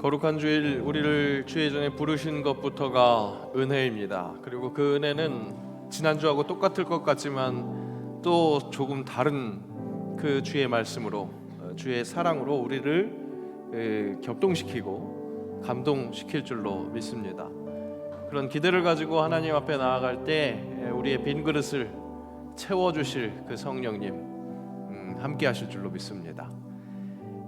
거룩한 주일 우리를 주의 전에 부르신 것부터가 은혜입니다. 그리고 그 은혜는 지난주하고 똑같을 것 같지만 또 조금 다른 그 주의 말씀으로, 주의 사랑으로 우리를 격동시키고 감동시킬 줄로 믿습니다. 그런 기대를 가지고 하나님 앞에 나아갈 때 우리의 빈 그릇을 채워주실 그 성령님 함께 하실 줄로 믿습니다.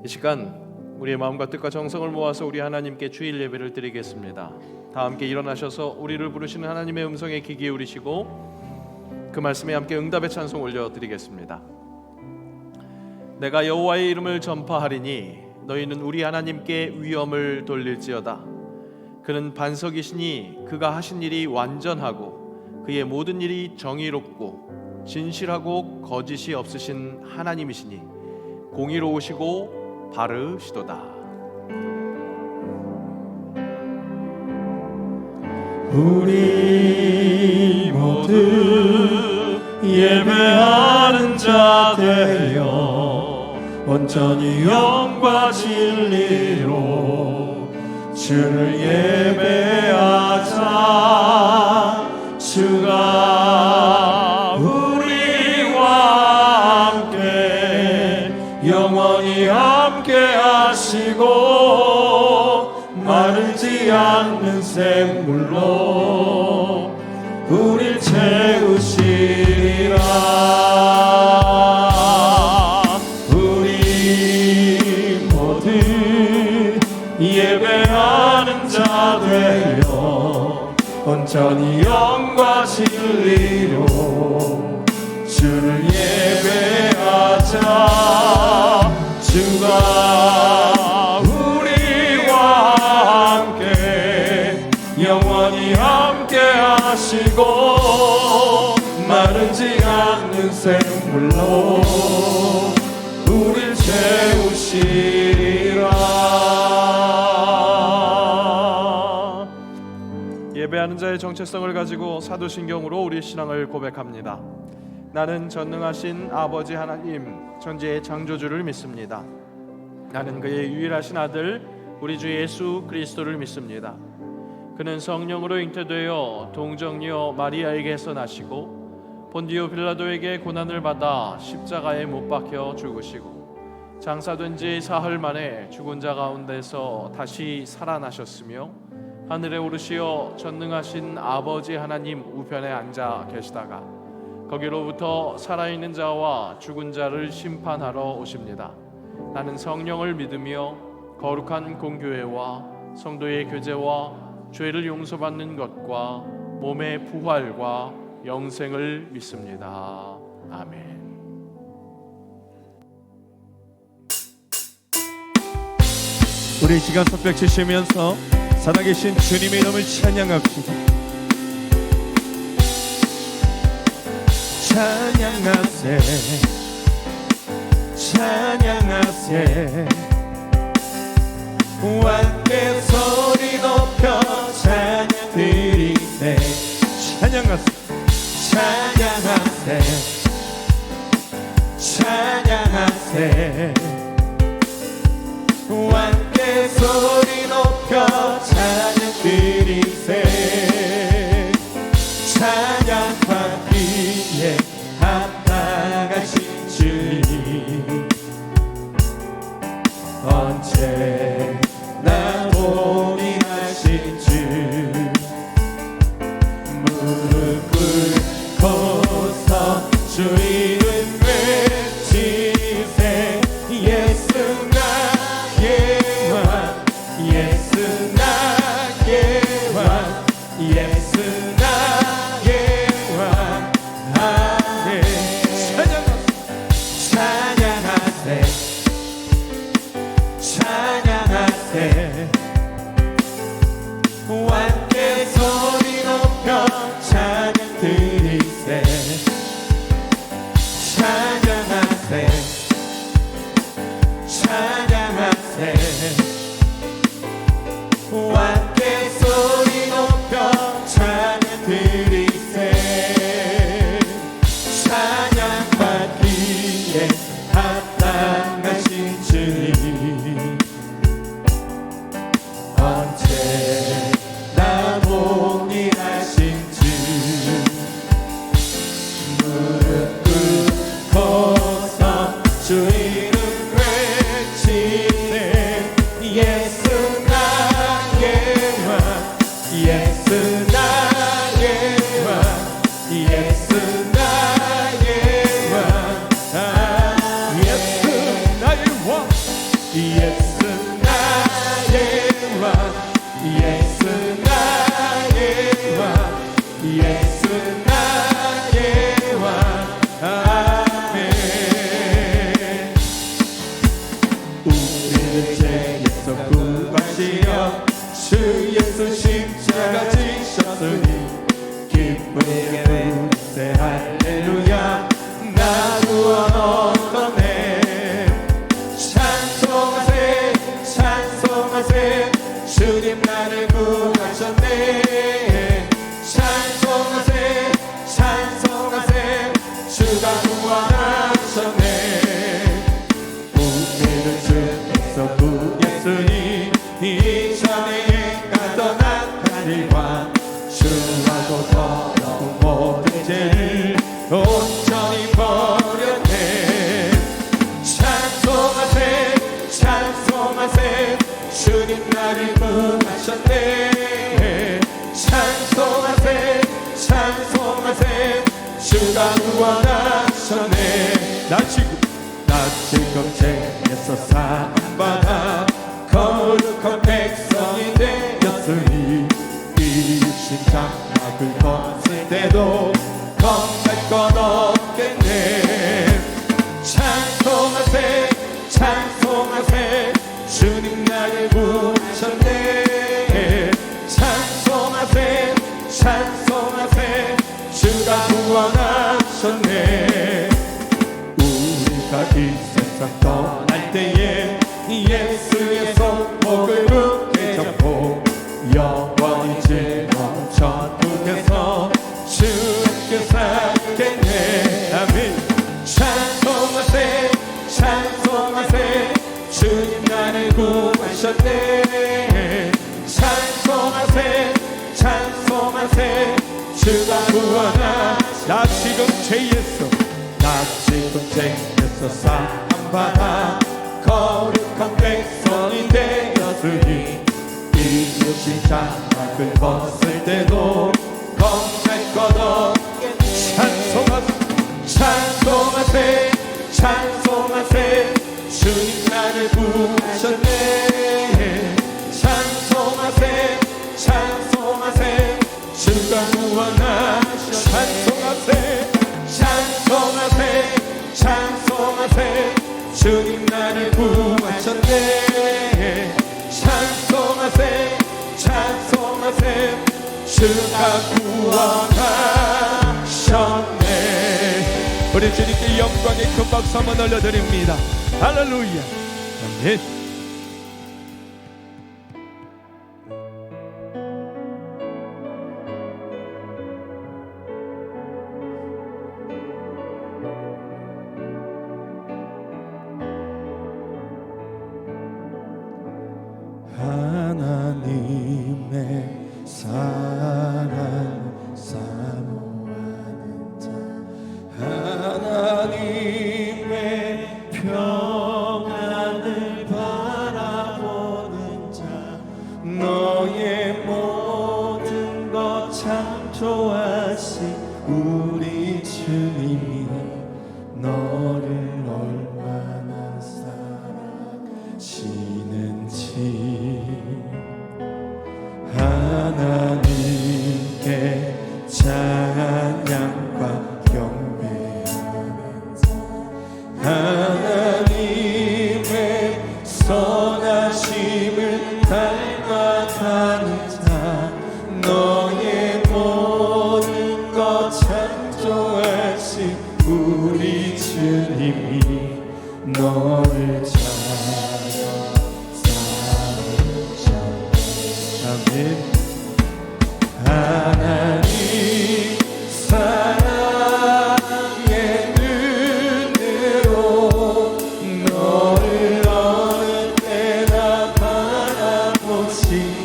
이 시간 우리의 마음과 뜻과 정성을 모아서 우리 하나님께 주일 예배를 드리겠습니다. 다 함께 일어나셔서 우리를 부르시는 하나님의 음성에 귀 기울이시고 그 말씀에 함께 응답의 찬송 올려드리겠습니다. 내가 여호와의 이름을 전파하리니 너희는 우리 하나님께 위엄을 돌릴지어다. 그는 반석이시니 그가 하신 일이 완전하고 그의 모든 일이 정의롭고 진실하고 거짓이 없으신 하나님이시니 공의로우시고 바르시도다. 우리 모두 예배하는 자 되어 온전히 영과 진리로 주를 예배하자. 주가 우리와 함께 영원히 함께 하시고 마르지 않는 샘물로 우릴 채우시리라. 우리 모두 예배하는 자 되어 온전히 영과 진리로 주를 예배하자. 주가 우리와 함께 영원히 함께 하시고 마르지 않는 샘물로 우릴 채우시리라. 예배하는 자의 정체성을 가지고 사도신경으로 우리 신앙을 고백합니다. 나는 전능하신 아버지 하나님 천지의 창조주를 믿습니다. 나는 그의 유일하신 아들 우리 주 예수 그리스도를 믿습니다. 그는 성령으로 잉태되어 동정녀 마리아에게서 나시고 본디오 빌라도에게 고난을 받아 십자가에 못 박혀 죽으시고 장사된 지 사흘 만에 죽은 자 가운데서 다시 살아나셨으며 하늘에 오르시어 전능하신 아버지 하나님 우편에 앉아 계시다가 거기로부터 살아있는 자와 죽은 자를 심판하러 오십니다. 나는 성령을 믿으며 거룩한 공교회와 성도의 교제와 죄를 용서받는 것과 몸의 부활과 영생을 믿습니다. 아멘. 우리 시간 손뼉 치시면서 살아계신 주님의 이름을 찬양합시다. 찬양하세 찬양하세 함께 소리 높여 찬양 드리세. 찬양하세 찬양하세 찬양하세 함께 소리 높여 찬양 드리세. 찬양하기에 합당하신 주님 언제나 봉인하신 주 무릎 꿇고서 주 이름 외치세. 예수 나의 왕 예수 나의 왕 예수 나의 왕 아멘. 찬양하세 찬양하세 함께 소리 높여 찬양 드리세. 찬양하세 찬양하세 함께 소리 높여 찬양 드리세. 찬양받기에 합당하신 주님 예수 나의 왕 예수 나의 왕 예수 나의 왕 아멘 우리를 죄에서 구하시려 주 예수 십자가 지셨으니 기쁘게 부르세 할렐루야 나 구원 얻었네 찬송하세 찬송하세 주님 나를 구하셨네 찬송하세 찬송하세 주가 구원하셨네 우리를 주께서 구했으니 이전에 떠나가리와 주하고 더러운 모든 죄를 온전히 버렸네 찬송하세 찬송하세 주님 나를 구하셨네 찬송하세 찬송하세 주가 구원하셨네 나 지금 죄에서 사함받아 거룩한 백성이 되었으니 이신 장막을 벗을 때도 겁날 것 없겠네 찬송하세 찬송하세 주님 나를 구하셨네 찬송하세 찬송하세 주가 구원하셨네 우리가 이 세상 떠날 때에 예수의 손목을 굳게 잡고 영원히 즐거운 천국에서 주께 살겠네 아멘 찬송하세 찬송하세 주님 나를 구하셨네 찬송하세 찬송하세 주가 구원하셨네 나 지금 죄에서 사함받아 거룩한 백성이 되었으니 이웃이 장막을 벗을 때도 겁날 것 없겠네 찬송하세 찬송하세 주님 나를 구하셨네 찬송하세 찬송하세 주가 구원하셨네 찬송하세 찬송하세 찬송하세 주님 나를 구하셨네 찬송하세 찬송하세 주가 구원하셨네 우리 주님께 영광의 큰 박수 한번 올려드립니다 할렐루야 아멘 하나님의 사랑 사모하는 자 하나님의 평안을 바라보는 자 너의 모든 것 창조하신 우리 주님이 너를 얼마나 사랑하시는지 하나님께 찬양과 경배하는 자 하나님의 선하심을 닮아가는 자 너의 모든 것 창조하신 우리 주님이 너를 아멘 하나님 사랑의 눈으로 너를 어느 때나 바라보시고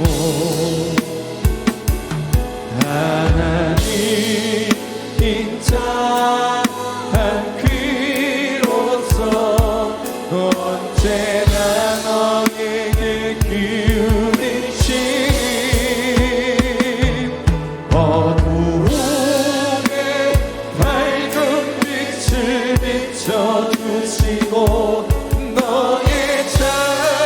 하나님 인자한 귀로서 언제나 너에게 기울인 심 어두움에 밝은 빛을 비춰주시고 너의 자녀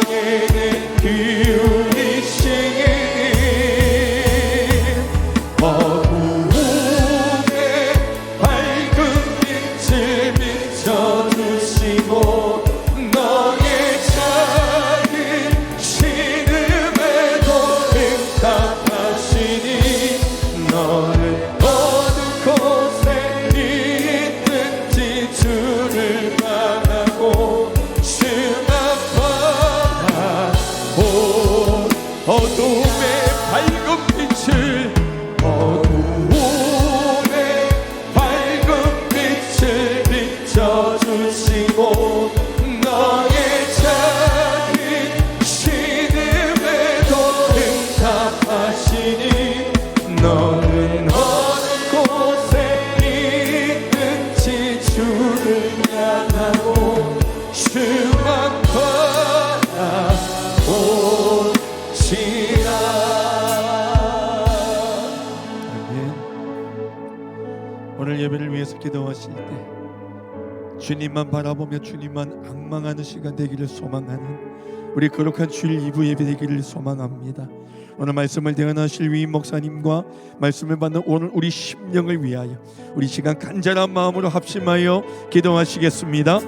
나에게 기울이시니 어두움에 밝은 빛을 비춰주시고 너의 작은 신음에도 응답하시니 너는 어느 곳에 있든지 주를 바라고 주만바라 어둠의 밝은 빛을 어두움의 밝은 빛을 비춰주시고 너의 작은 신음에도 응답하시니 너는 어느 곳에 있든지 주를 향하고 주만 바라보시라. 아멘. 오늘 예배를 위해서 기도하실 때 주님만 바라보며 주님만 앙망하는 시간 되기를 소망하는 우리 거룩한 주일 2부 예배 되기를 소망합니다. 오늘 말씀을 대언하실 위임 목사님과 말씀을 받는 오늘 우리 심령을 위하여 우리 시간 간절한 마음으로 합심하여 기도하시겠습니다.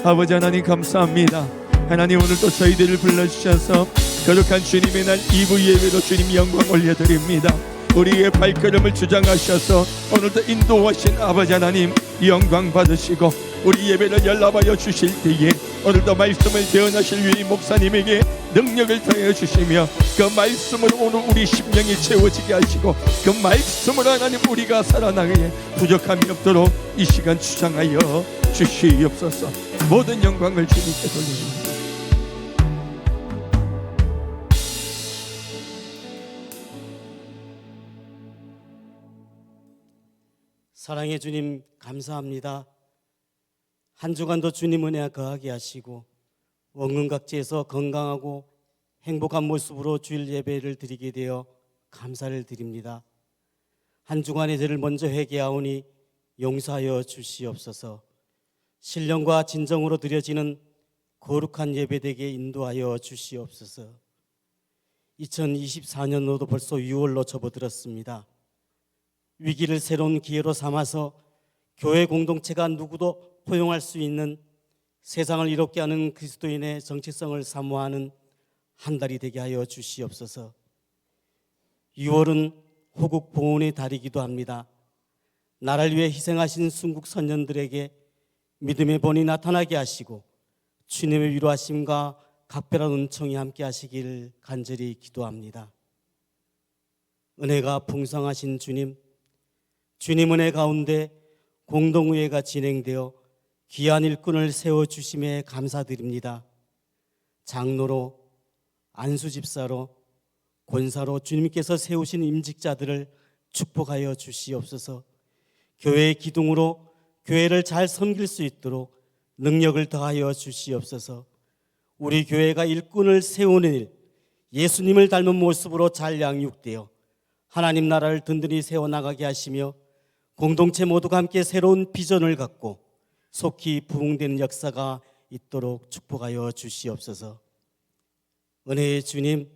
아버지 하나님 감사합니다. 하나님 오늘도 저희들을 불러주셔서 거룩한 주님의 날 2부 예배로 주님 영광 올려드립니다. 우리의 발걸음을 주장하셔서 오늘도 인도하신 아버지 하나님 영광 받으시고 우리 예배를 연락하여 주실 때에 오늘도 말씀을 대언하실 위임 목사님에게 능력을 더해 주시며 그 말씀으로 오늘 우리 심령이 채워지게 하시고 그 말씀으로 하나님 우리가 살아나기에 부족함이 없도록 이 시간 주장하여 주시옵소서. 모든 영광을 주님께 돌립니다. 사랑의 주님 감사합니다. 한 주간도 주님 은혜가 거하게 하시고 원근각지에서 건강하고 행복한 모습으로 주일 예배를 드리게 되어 감사를 드립니다. 한 주간의 죄를 먼저 회개하오니 용서하여 주시옵소서. 신령과 진정으로 드려지는 거룩한 예배되게 인도하여 주시옵소서. 2024년으로도 벌써 6월로 접어들었습니다. 위기를 새로운 기회로 삼아서 교회 공동체가 누구도 포용할 수 있는 세상을 이롭게 하는 그리스도인의 정체성을 사모하는 한 달이 되게 하여 주시옵소서. 6월은 호국 보훈의 달이기도 합니다. 나라를 위해 희생하신 순국 선nhân 들에게 믿음의 본이 나타나게 하시고 주님의 위로하심과 각별한 은총이 함께 하시길 간절히 기도합니다. 은혜가 풍성하신 주님, 주님 은혜 가운데 공동의회가 진행되어 귀한 일꾼을 세워주심에 감사드립니다. 장로로, 안수집사로, 권사로 주님께서 세우신 임직자들을 축복하여 주시옵소서. 교회의 기둥으로 교회를 잘 섬길 수 있도록 능력을 더하여 주시옵소서. 우리 교회가 일꾼을 세우는 일, 예수님을 닮은 모습으로 잘 양육되어 하나님 나라를 든든히 세워나가게 하시며 공동체 모두가 함께 새로운 비전을 갖고 속히 부흥되는 역사가 있도록 축복하여 주시옵소서. 은혜의 주님,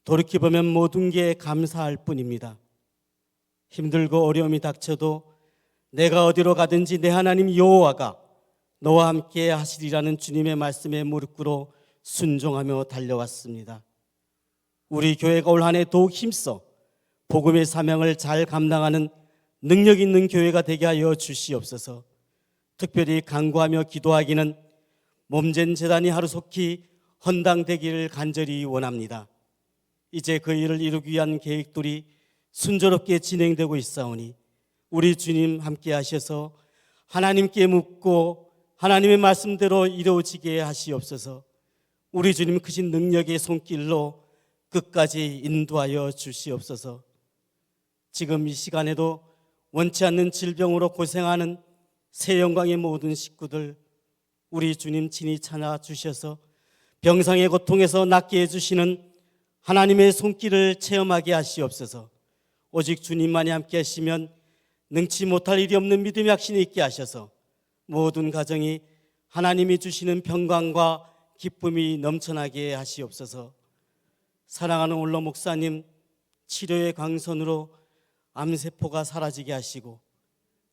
돌이켜보면 모든 게 감사할 뿐입니다. 힘들고 어려움이 닥쳐도 내가 어디로 가든지 내 하나님 여호와가 너와 함께 하시리라는 주님의 말씀에 무릎 꿇어 순종하며 달려왔습니다. 우리 교회가 올 한 해 더욱 힘써 복음의 사명을 잘 감당하는 능력 있는 교회가 되게 하여 주시옵소서. 특별히 간구하며 기도하기는 몸된 재단이 하루속히 헌당되기를 간절히 원합니다. 이제 그 일을 이루기 위한 계획들이 순조롭게 진행되고 있사오니 우리 주님 함께 하셔서 하나님께 묻고 하나님의 말씀대로 이루어지게 하시옵소서. 우리 주님 크신 능력의 손길로 끝까지 인도하여 주시옵소서. 지금 이 시간에도 원치 않는 질병으로 고생하는 새영광의 모든 식구들 우리 주님 친히 찾아주셔서 병상의 고통에서 낫게 해주시는 하나님의 손길을 체험하게 하시옵소서. 오직 주님만이 함께 하시면 능치 못할 일이 없는 믿음의 확신이 있게 하셔서 모든 가정이 하나님이 주시는 평강과 기쁨이 넘쳐나게 하시옵소서. 사랑하는 올로 목사님, 치료의 광선으로 암세포가 사라지게 하시고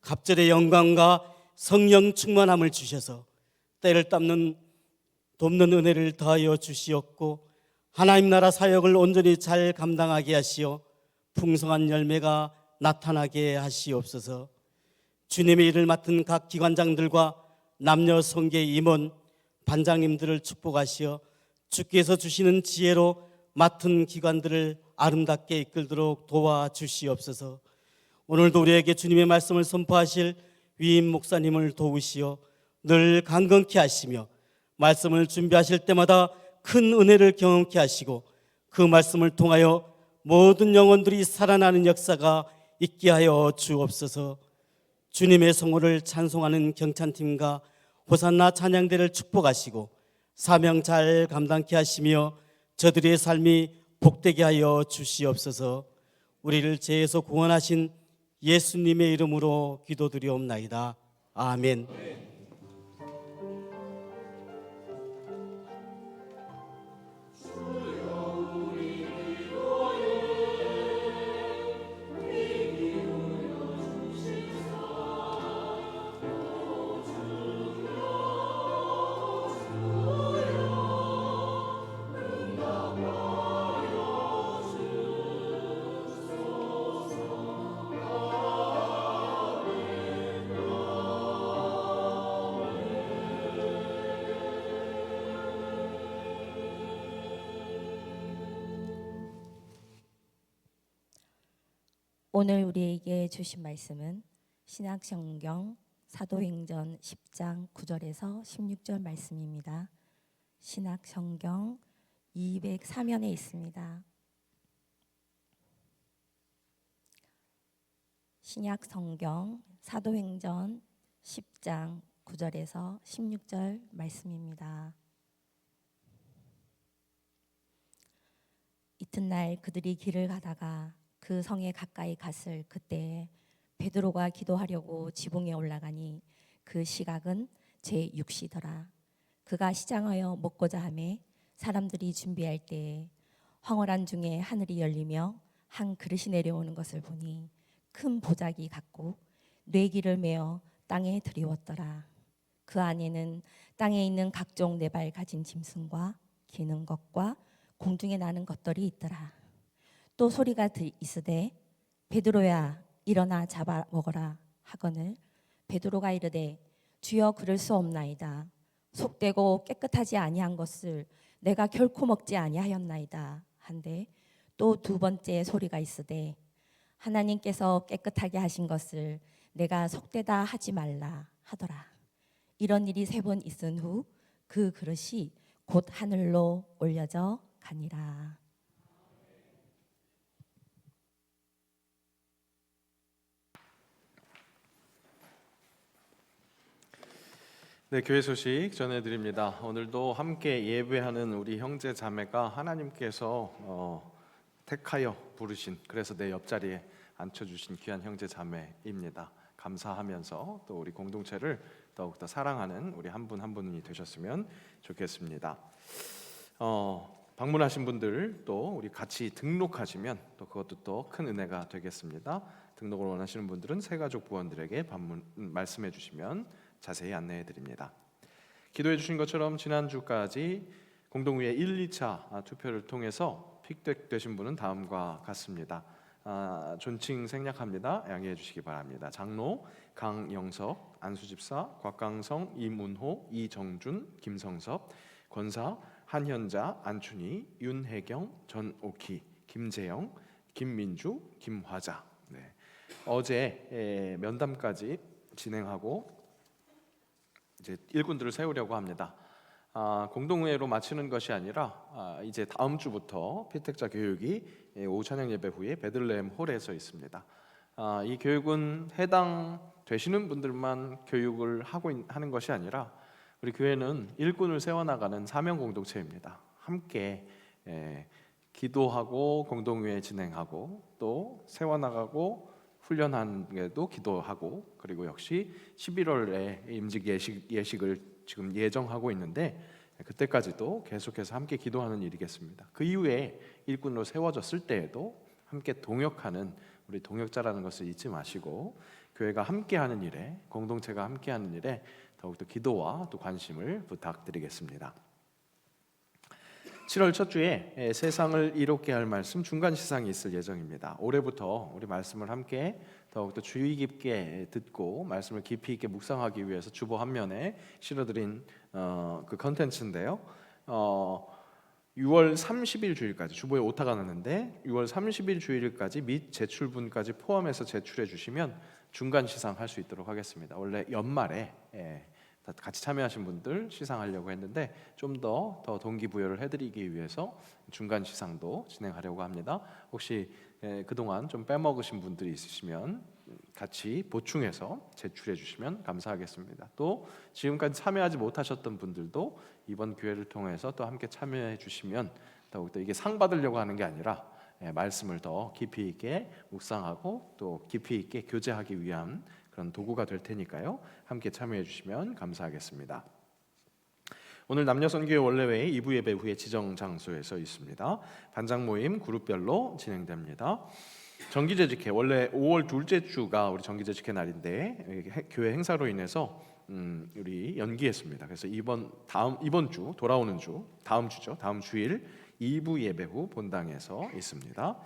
갑절의 영광과 성령 충만함을 주셔서 때를 돕는 은혜를 더하여 주시옵고 하나님 나라 사역을 온전히 잘 감당하게 하시어 풍성한 열매가 나타나게 하시옵소서. 주님의 일을 맡은 각 기관장들과 남녀 성계 임원 반장님들을 축복하시어 주께서 주시는 지혜로 맡은 기관들을 아름답게 이끌도록 도와주시옵소서. 오늘도 우리에게 주님의 말씀을 선포하실 위임 목사님을 도우시어 늘 강건케 하시며 말씀을 준비하실 때마다 큰 은혜를 경험케 하시고 그 말씀을 통하여 모든 영혼들이 살아나는 역사가 있게 하여 주옵소서. 주님의 성호를 찬송하는 경찬팀과 호산나 찬양대를 축복하시고 사명 잘 감당케 하시며 저들의 삶이 복되게 하여 주시옵소서. 우리를 죄에서 구원하신 예수님의 이름으로 기도드리옵나이다. 아멘. 오늘 우리에게 주신 말씀은 신약성경 사도행전 10장 9절에서 16절 말씀입니다. 신약성경 203면에 있습니다. 신약성경 사도행전 10장 9절에서 16절 말씀입니다. 이튿날 그들이 길을 가다가 그 성에 가까이 갔을 그때에 베드로가 기도하려고 지붕에 올라가니 그 시각은 제6시더라. 그가 시장하여 먹고자 하매 사람들이 준비할 때에 황홀한 중에 하늘이 열리며 한 그릇이 내려오는 것을 보니 큰 보자기 같고 뇌기를 메어 땅에 드리웠더라. 그 안에는 땅에 있는 각종 네 발 가진 짐승과 기는 것과 공중에 나는 것들이 있더라. 또 소리가 있으되 베드로야 일어나 잡아 먹어라 하거늘 베드로가 이르되 주여 그럴 수 없나이다. 속되고 깨끗하지 아니한 것을 내가 결코 먹지 아니하였나이다 한데 또 두 번째 소리가 있으되 하나님께서 깨끗하게 하신 것을 내가 속되다 하지 말라 하더라. 이런 일이 3번 있은 후 그 그릇이 곧 하늘로 올려져 가니라. 네, 교회 소식 전해드립니다. 오늘도 함께 예배하는 우리 형제 자매가 하나님께서 택하여 부르신, 그래서 내 옆자리에 앉혀주신 귀한 형제 자매입니다. 감사하면서 또 우리 공동체를 더욱더 사랑하는 우리 한 분 한 분이 되셨으면 좋겠습니다. 방문하신 분들 또 우리 같이 등록하시면 또 그것도 또 큰 은혜가 되겠습니다. 등록을 원하시는 분들은 새가족 부원들에게 말씀해 주시면 자세히 안내해 드립니다. 기도해 주신 것처럼 지난주까지 공동위의 1, 2차 투표를 통해서 픽되신 분은 다음과 같습니다. 존칭 생략합니다. 양해해 주시기 바랍니다. 장로 강영석, 안수집사 곽강성, 이문호, 이정준, 김성섭, 권사 한현자, 안춘희, 윤혜경, 전오키, 김재영, 김민주, 김화자. 네. 어제 면담까지 진행하고 이제 일꾼들을 세우려고 합니다. 공동회로 마치는 것이 아니라 이제 다음 주부터 피택자 교육이 오후 찬양 예배 후에 베들레헴 홀에서 있습니다. 이 교육은 해당되시는 분들만 교육을 하는 것이 아니라 우리 교회는 일꾼을 세워나가는 사명 공동체입니다. 함께 기도하고 공동회 진행하고 또 세워나가고 훈련하는 게도 기도하고 그리고 역시 11월에 임직 예식을 지금 예정하고 있는데 그때까지도 계속해서 함께 기도하는 일이겠습니다. 그 이후에 일꾼으로 세워졌을 때에도 함께 동역하는 우리 동역자라는 것을 잊지 마시고 교회가 함께하는 일에, 공동체가 함께하는 일에 더욱더 기도와 또 관심을 부탁드리겠습니다. 7월 첫 주에 세상을 이롭게 할 말씀 중간 시상이 있을 예정입니다. 올해부터 우리 말씀을 함께 더욱더 주의 깊게 듣고 말씀을 깊이 있게 묵상하기 위해서 주보 한 면에 실어드린 그 컨텐츠인데요. 6월 30일 주일까지 주보에 오타가 났는데 6월 30일 주일까지 및 제출분까지 포함해서 제출해 주시면 중간 시상할 수 있도록 하겠습니다. 원래 연말에 같이 참여하신 분들 시상하려고 했는데 좀 더 동기부여를 해드리기 위해서 중간 시상도 진행하려고 합니다. 혹시 그동안 좀 빼먹으신 분들이 있으시면 같이 보충해서 제출해 주시면 감사하겠습니다. 또 지금까지 참여하지 못하셨던 분들도 이번 기회를 통해서 또 함께 참여해 주시면 더욱더 이게 상 받으려고 하는 게 아니라 말씀을 더 깊이 있게 묵상하고 또 깊이 있게 교제하기 위한 그런 도구가 될 테니까요. 함께 참여해 주시면 감사하겠습니다. 오늘 남녀선교회 원래회의 2부 예배 후에 지정 장소에서 있습니다. 반장 모임 그룹별로 진행됩니다. 정기재직회 원래 5월 둘째 주가 우리 정기재직회 날인데 교회 행사로 인해서 우리 연기했습니다. 그래서 이번 주 돌아오는 주 다음 주죠. 다음 주일 2부 예배 후 본당에서 있습니다.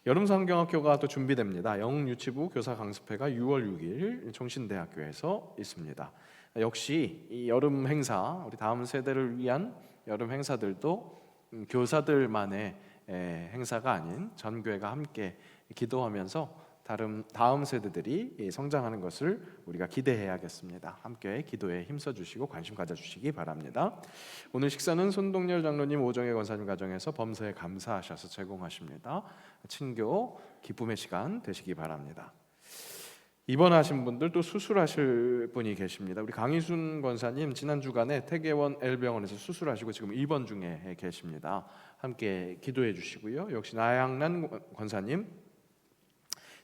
여름성경학교가 또 준비됩니다. 영유치부 교사 강습회가 6월 6일 종신대학교에서 있습니다. 역시 이 여름 행사, 우리 다음 세대를 위한 여름 행사들도 교사들만의 행사가 아닌 전 교회가 함께 기도하면서 다음 세대들이 성장하는 것을 우리가 기대해야겠습니다. 함께 기도에 힘써 주시고 관심 가져 주시기 바랍니다. 오늘 식사는 손동열 장로님, 오정혜 권사님 가정에서 범사에 감사하셔서 제공하십니다. 친교 기쁨의 시간 되시기 바랍니다. 입원하신 분들 또 수술하실 분이 계십니다. 우리 강희순 권사님 지난 주간에 태계원 L병원에서 수술하시고 지금 입원 중에 계십니다. 함께 기도해 주시고요. 역시 나양란 권사님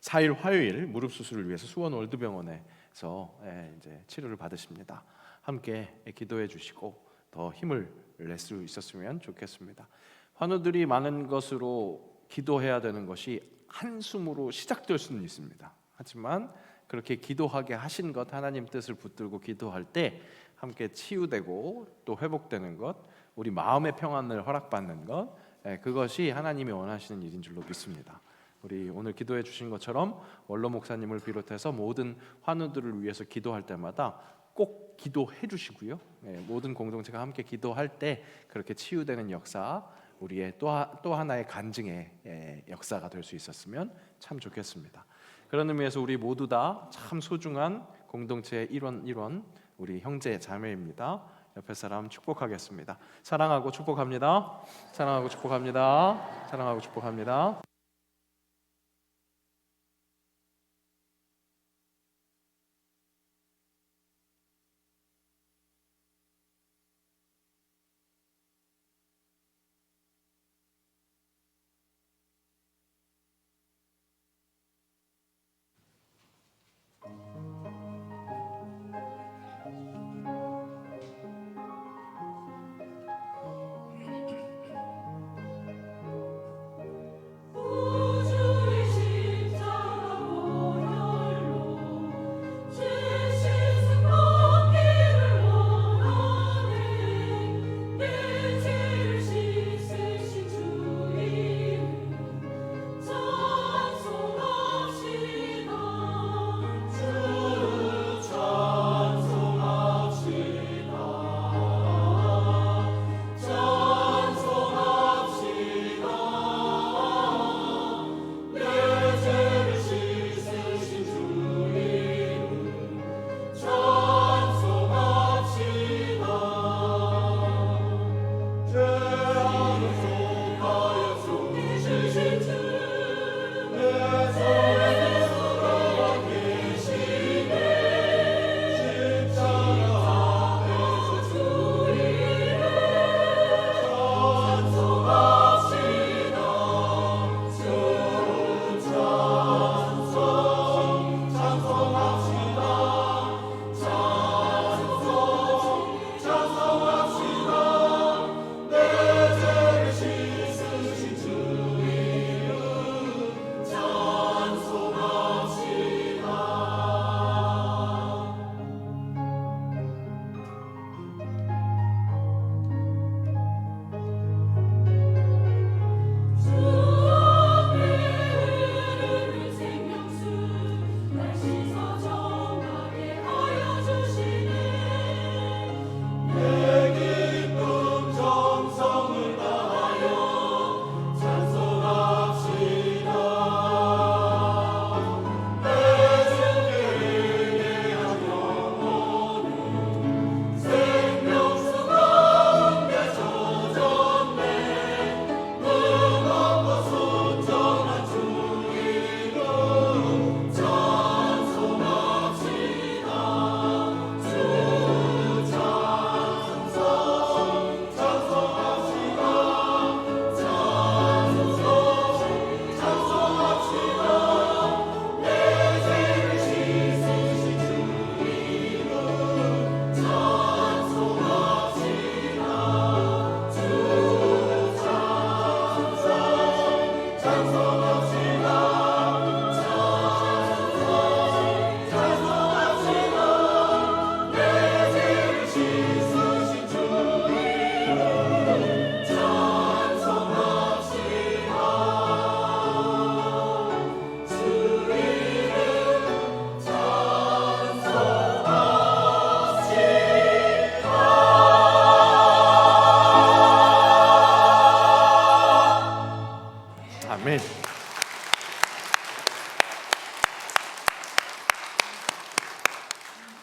4일 화요일 무릎 수술을 위해서 수원 월드병원에서 이제 치료를 받으십니다. 함께 기도해 주시고 더 힘을 낼 수 있었으면 좋겠습니다. 환우들이 많은 것으로 기도해야 되는 것이 한숨으로 시작될 수는 있습니다. 하지만 그렇게 기도하게 하신 것, 하나님 뜻을 붙들고 기도할 때 함께 치유되고 또 회복되는 것, 우리 마음의 평안을 허락받는 것, 그것이 하나님이 원하시는 일인 줄로 믿습니다. 우리 오늘 기도해 주신 것처럼 원로 목사님을 비롯해서 모든 환우들을 위해서 기도할 때마다 꼭 기도해 주시고요. 모든 공동체가 함께 기도할 때 그렇게 치유되는 역사, 우리의 또 하나의 간증의 역사가 될 수 있었으면 참 좋겠습니다. 그런 의미에서 우리 모두 다 참 소중한 공동체의 일원 우리 형제 자매입니다. 옆에 사람 축복하겠습니다. 사랑하고 축복합니다. 사랑하고 축복합니다. 사랑하고 축복합니다.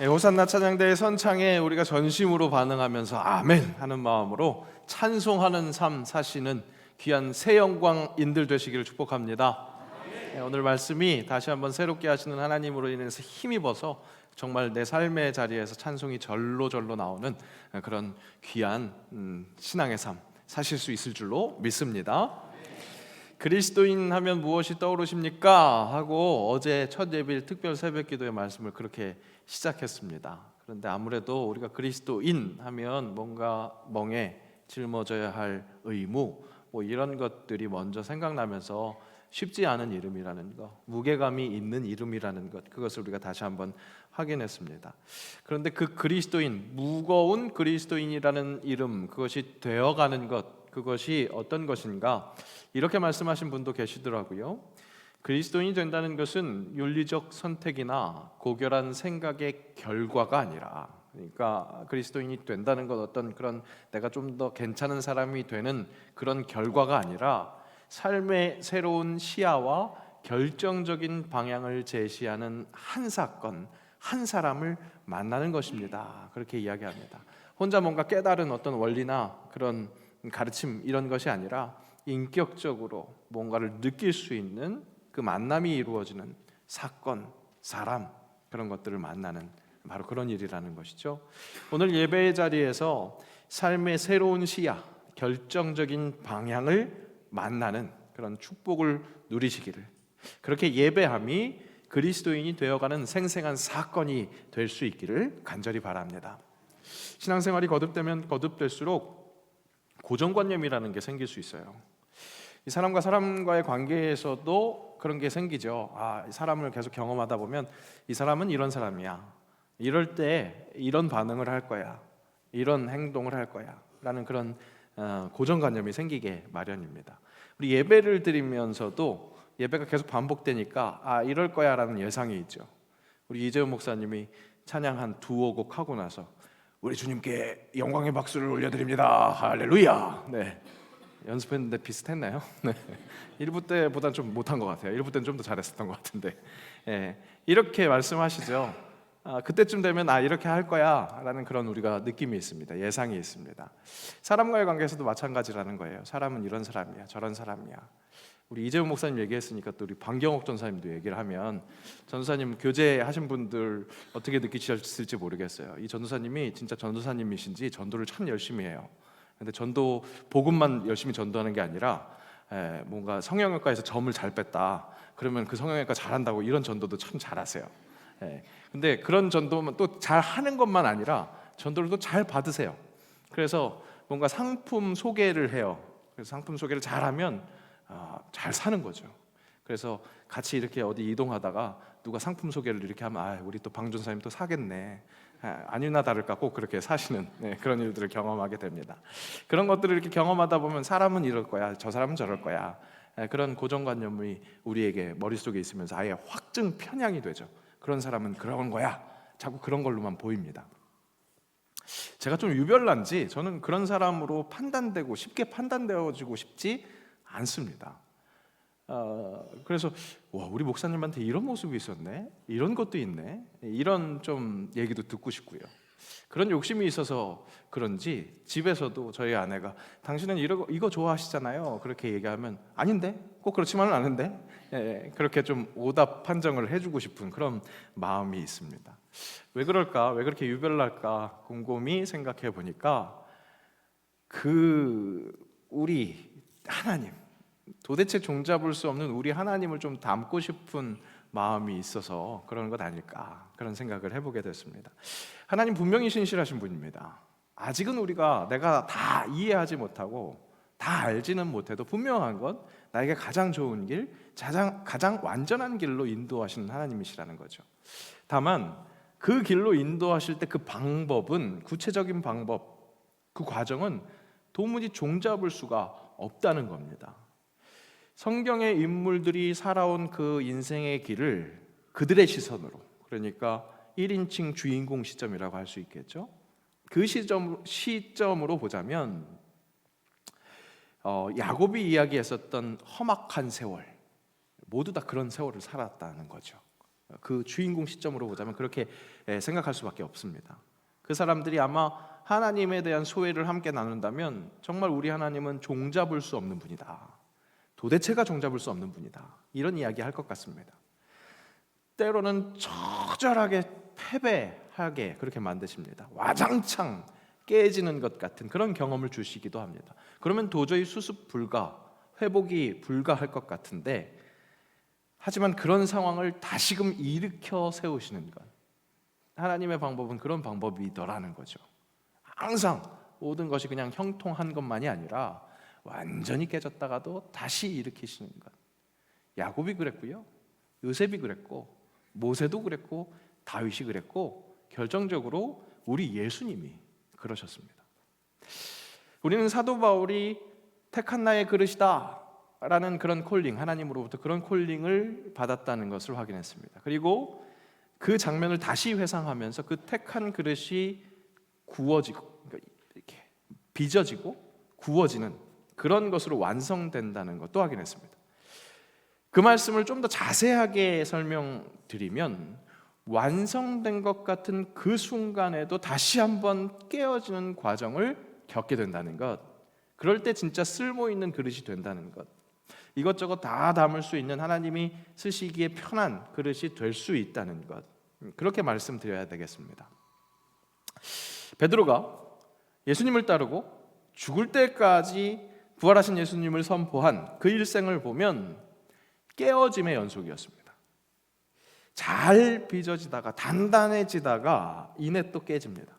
호산나 찬양대의 선창에 우리가 전심으로 반응하면서 아멘 하는 마음으로 찬송하는 삶 사시는 귀한 새 영광인들 되시기를 축복합니다. 오늘 말씀이 다시 한번 새롭게 하시는 하나님으로 인해서 힘입어서 정말 내 삶의 자리에서 찬송이 절로 나오는 그런 귀한 신앙의 삶 사실 수 있을 줄로 믿습니다. 그리스도인 하면 무엇이 떠오르십니까? 하고 어제 첫 예bil 특별 새벽기도의 말씀을 그렇게 시작했습니다. 그런데 아무래도 우리가 그리스도인 하면 뭔가 멍에 짊어져야 할 의무 뭐 이런 것들이 먼저 생각나면서 쉽지 않은 이름이라는 것, 무게감이 있는 이름이라는 것, 그것을 우리가 다시 한번 확인했습니다. 그런데 그 그리스도인, 무거운 그리스도인이라는 이름, 그것이 되어가는 것, 그것이 어떤 것인가? 이렇게 말씀하신 분도 계시더라고요. 그리스도인이 된다는 것은 윤리적 선택이나 고결한 생각의 결과가 아니라, 그러니까 그리스도인이 된다는 것 어떤 그런 내가 좀 더 괜찮은 사람이 되는 그런 결과가 아니라 삶의 새로운 시야와 결정적인 방향을 제시하는 한 사건, 한 사람을 만나는 것입니다. 그렇게 이야기합니다. 혼자 뭔가 깨달은 어떤 원리나 그런 가르침 이런 것이 아니라 인격적으로 뭔가를 느낄 수 있는 그 만남이 이루어지는 사건, 사람 그런 것들을 만나는 바로 그런 일이라는 것이죠. 오늘 예배의 자리에서 삶의 새로운 시야, 결정적인 방향을 만나는 그런 축복을 누리시기를, 그렇게 예배함이 그리스도인이 되어가는 생생한 사건이 될 수 있기를 간절히 바랍니다. 신앙생활이 거듭되면 거듭될수록 고정관념이라는 게 생길 수 있어요. 이 사람과 사람과의 관계에서도 그런 게 생기죠. 이 사람을 계속 경험하다 보면 이 사람은 이런 사람이야, 이럴 때 이런 반응을 할 거야, 이런 행동을 할 거야 라는 그런 고정관념이 생기게 마련입니다. 우리 예배를 드리면서도 예배가 계속 반복되니까 이럴 거야 라는 예상이 있죠. 우리 이재훈 목사님이 찬양 한 두어 곡 하고 나서 우리 주님께 영광의 박수를 올려드립니다, 할렐루야. 네, 연습했는데 비슷했나요? 네. 1부 때보단 좀 못한 것 같아요. 1부 때는 좀 더 잘했었던 것 같은데, 이렇게 말씀하시죠. 그때쯤 되면 이렇게 할 거야 라는 그런 우리가 느낌이 있습니다. 예상이 있습니다. 사람과의 관계에서도 마찬가지라는 거예요. 사람은 이런 사람이야, 저런 사람이야. 우리 이재훈 목사님 얘기했으니까 또 우리 방경옥 전사님도 얘기를 하면, 전도사님 교제하신 분들 어떻게 느끼셨을지 모르겠어요. 이 전도사님이 진짜 전도사님이신지 전도를 참 열심히 해요. 근데 전도 복음만 열심히 전도하는 게 아니라 뭔가 성형외과에서 점을 잘 뺐다 그러면 그 성형외과 잘한다고 이런 전도도 참 잘하세요. 근데 그런 전도는 또 잘하는 것만 아니라 전도를 또 잘 받으세요. 그래서 뭔가 상품 소개를 해요. 그래서 상품 소개를 잘하면 잘 사는 거죠. 그래서 같이 이렇게 어디 이동하다가 누가 상품 소개를 이렇게 하면 우리 또 방 전사님 또 사겠네, 아니나 다를까 꼭 그렇게 사시는 그런 일들을 경험하게 됩니다. 그런 것들을 이렇게 경험하다 보면 사람은 이럴 거야, 저 사람은 저럴 거야, 그런 고정관념이 우리에게 머릿속에 있으면서 아예 확증 편향이 되죠. 그런 사람은 그런 거야, 자꾸 그런 걸로만 보입니다. 제가 좀 유별난지 저는 그런 사람으로 판단되고 쉽게 판단되어지고 싶지 않습니다. 그래서 우리 목사님한테 이런 모습이 있었네, 이런 것도 있네, 이런 좀 얘기도 듣고 싶고요. 그런 욕심이 있어서 그런지 집에서도 저희 아내가 당신은 이거 좋아하시잖아요 그렇게 얘기하면 아닌데, 꼭 그렇지만은 않은데, 그렇게 좀 오답 판정을 해주고 싶은 그런 마음이 있습니다. 왜 그럴까, 왜 그렇게 유별날까 곰곰이 생각해 보니까 우리 하나님, 도대체 종잡을 수 없는 우리 하나님을 좀 닮고 싶은 마음이 있어서 그런 것 아닐까, 그런 생각을 해보게 됐습니다. 하나님 분명히 신실하신 분입니다. 아직은 내가 다 이해하지 못하고 다 알지는 못해도 분명한 건 나에게 가장 좋은 길, 가장 완전한 길로 인도하시는 하나님이시라는 거죠. 다만 그 길로 인도하실 때 그 방법은, 구체적인 방법, 그 과정은 도무지 종잡을 수가 없다는 겁니다. 성경의 인물들이 살아온 그 인생의 길을 그들의 시선으로, 그러니까 1인칭 주인공 시점이라고 할 수 있겠죠. 그 시점으로 보자면 야곱이 이야기했었던 험악한 세월, 모두 다 그런 세월을 살았다는 거죠. 그 주인공 시점으로 보자면 그렇게 생각할 수밖에 없습니다. 그 사람들이 아마 하나님에 대한 소회를 함께 나눈다면 정말 우리 하나님은 종잡을 수 없는 분이다, 도대체가 종잡을 수 없는 분이다, 이런 이야기 할 것 같습니다. 때로는 처절하게 패배하게 그렇게 만드십니다. 와장창 깨지는 것 같은 그런 경험을 주시기도 합니다. 그러면 도저히 수습 불가, 회복이 불가할 것 같은데, 하지만 그런 상황을 다시금 일으켜 세우시는 것, 하나님의 방법은 그런 방법이더라는 거죠. 항상 모든 것이 그냥 형통한 것만이 아니라 완전히 깨졌다가도 다시 일으키시는 것. 야곱이 그랬고요, 요셉이 그랬고, 모세도 그랬고, 다윗이 그랬고, 결정적으로 우리 예수님이 그러셨습니다. 우리는 사도 바울이 택한 나의 그릇이다 라는 그런 콜링, 하나님으로부터 그런 콜링을 받았다는 것을 확인했습니다. 그리고 그 장면을 다시 회상하면서 그 택한 그릇이 구워지고, 그러니까 이렇게 빚어지고 구워지는 그런 것으로 완성된다는 것도 확인했습니다. 그 말씀을 좀 더 자세하게 설명드리면, 완성된 것 같은 그 순간에도 다시 한번 깨어지는 과정을 겪게 된다는 것, 그럴 때 진짜 쓸모 있는 그릇이 된다는 것, 이것저것 다 담을 수 있는 하나님이 쓰시기에 편한 그릇이 될 수 있다는 것, 그렇게 말씀드려야 되겠습니다. 베드로가 예수님을 따르고 죽을 때까지 부활하신 예수님을 선포한 그 일생을 보면 깨어짐의 연속이었습니다. 잘 빚어지다가 단단해지다가 이내 또 깨집니다.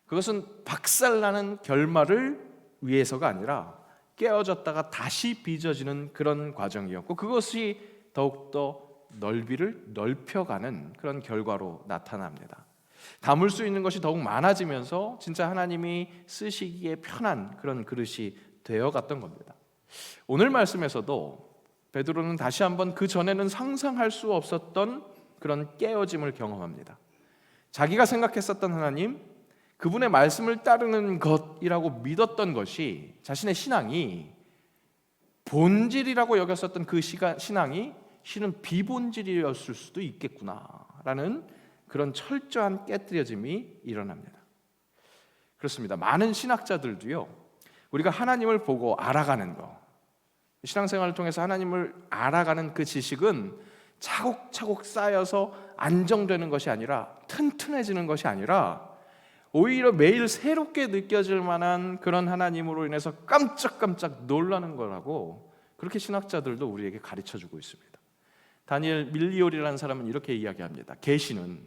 그것은 박살나는 결말을 위해서가 아니라 깨어졌다가 다시 빚어지는 그런 과정이었고, 그것이 더욱더 넓이를 넓혀가는 그런 결과로 나타납니다. 담을 수 있는 것이 더욱 많아지면서 진짜 하나님이 쓰시기에 편한 그런 그릇이 되어갔던 겁니다. 오늘 말씀에서도 베드로는 다시 한번 그 전에는 상상할 수 없었던 그런 깨어짐을 경험합니다. 자기가 생각했었던 하나님, 그분의 말씀을 따르는 것이라고 믿었던 것이, 자신의 신앙이 본질이라고 여겼었던 그 신앙이 실은 비본질이었을 수도 있겠구나라는 그런 철저한 깨뜨려짐이 일어납니다. 그렇습니다. 많은 신학자들도요, 우리가 하나님을 보고 알아가는 거, 신앙생활을 통해서 하나님을 알아가는 그 지식은 차곡차곡 쌓여서 안정되는 것이 아니라, 튼튼해지는 것이 아니라 오히려 매일 새롭게 느껴질 만한 그런 하나님으로 인해서 깜짝깜짝 놀라는 거라고, 그렇게 신학자들도 우리에게 가르쳐주고 있습니다. 다니엘 밀리올이라는 사람은 이렇게 이야기합니다. 계시는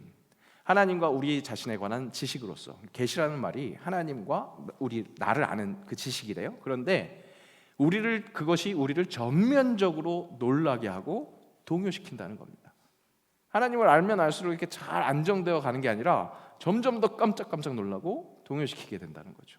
하나님과 우리 자신에 관한 지식으로서, 계시라는 말이 하나님과 나를 아는 그 지식이래요. 그런데 그것이 우리를 전면적으로 놀라게 하고 동요시킨다는 겁니다. 하나님을 알면 알수록 이렇게 잘 안정되어 가는 게 아니라 점점 더 깜짝깜짝 놀라고 동요시키게 된다는 거죠.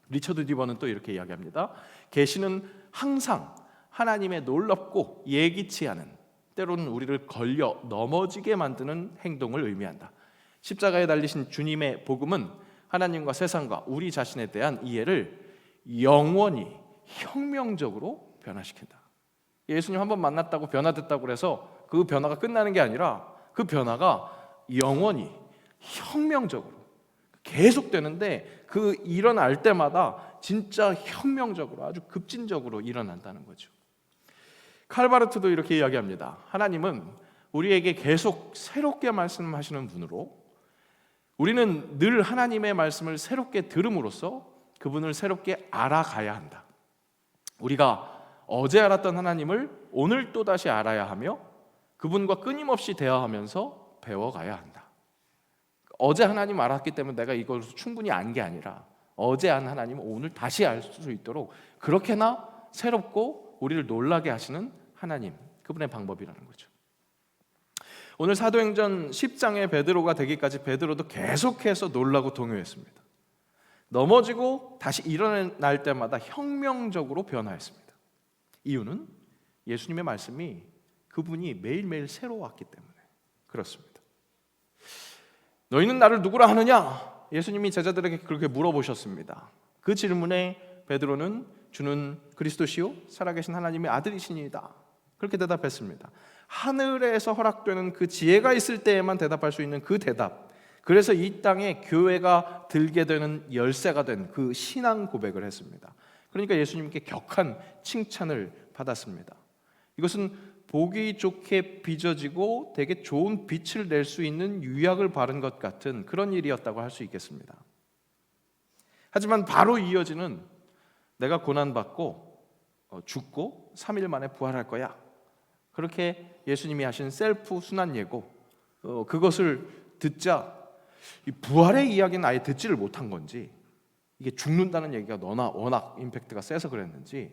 리처드 디버는 또 이렇게 이야기합니다. 계시는 항상 하나님의 놀랍고 예기치 않은, 때로는 우리를 걸려 넘어지게 만드는 행동을 의미한다. 십자가에 달리신 주님의 복음은 하나님과 세상과 우리 자신에 대한 이해를 영원히 혁명적으로 변화시킨다. 예수님 한번 만났다고 변화됐다고 해서 그 변화가 끝나는 게 아니라 그 변화가 영원히 혁명적으로 계속되는데, 그 일어날 때마다 진짜 혁명적으로, 아주 급진적으로 일어난다는 거죠. 칼바르트도 이렇게 이야기합니다. 하나님은 우리에게 계속 새롭게 말씀하시는 분으로, 우리는 늘 하나님의 말씀을 새롭게 들음으로써 그분을 새롭게 알아가야 한다. 우리가 어제 알았던 하나님을 오늘 또다시 알아야 하며 그분과 끊임없이 대화하면서 배워가야 한다. 어제 하나님 알았기 때문에 내가 이걸 충분히 안 게 아니라, 어제 안 하나님은 오늘 다시 알 수 있도록 그렇게나 새롭고 우리를 놀라게 하시는 하나님, 그분의 방법이라는 거죠. 오늘 사도행전 10장의 베드로가 되기까지 베드로도 계속해서 놀라고 동요했습니다. 넘어지고 다시 일어날 때마다 혁명적으로 변화했습니다. 이유는 예수님의 말씀이, 그분이 매일매일 새로웠기 때문에 그렇습니다. 너희는 나를 누구라 하느냐? 예수님이 제자들에게 그렇게 물어보셨습니다. 그 질문에 베드로는 주는 그리스도시요 살아계신 하나님의 아들이시니이다, 그렇게 대답했습니다. 하늘에서 허락되는 그 지혜가 있을 때에만 대답할 수 있는 그 대답. 그래서 이 땅에 교회가 들게 되는 열쇠가 된 그 신앙 고백을 했습니다. 그러니까 예수님께 격한 칭찬을 받았습니다. 이것은 보기 좋게 빚어지고 되게 좋은 빛을 낼 수 있는 유약을 바른 것 같은 그런 일이었다고 할 수 있겠습니다. 하지만 바로 이어지는 내가 고난받고 죽고 3일 만에 부활할 거야. 그렇게 예수님이 하신 셀프 순환 예고, 그것을 듣자 이 부활의 이야기는 아예 듣지를 못한 건지, 이게 죽는다는 얘기가 워낙 임팩트가 세서 그랬는지,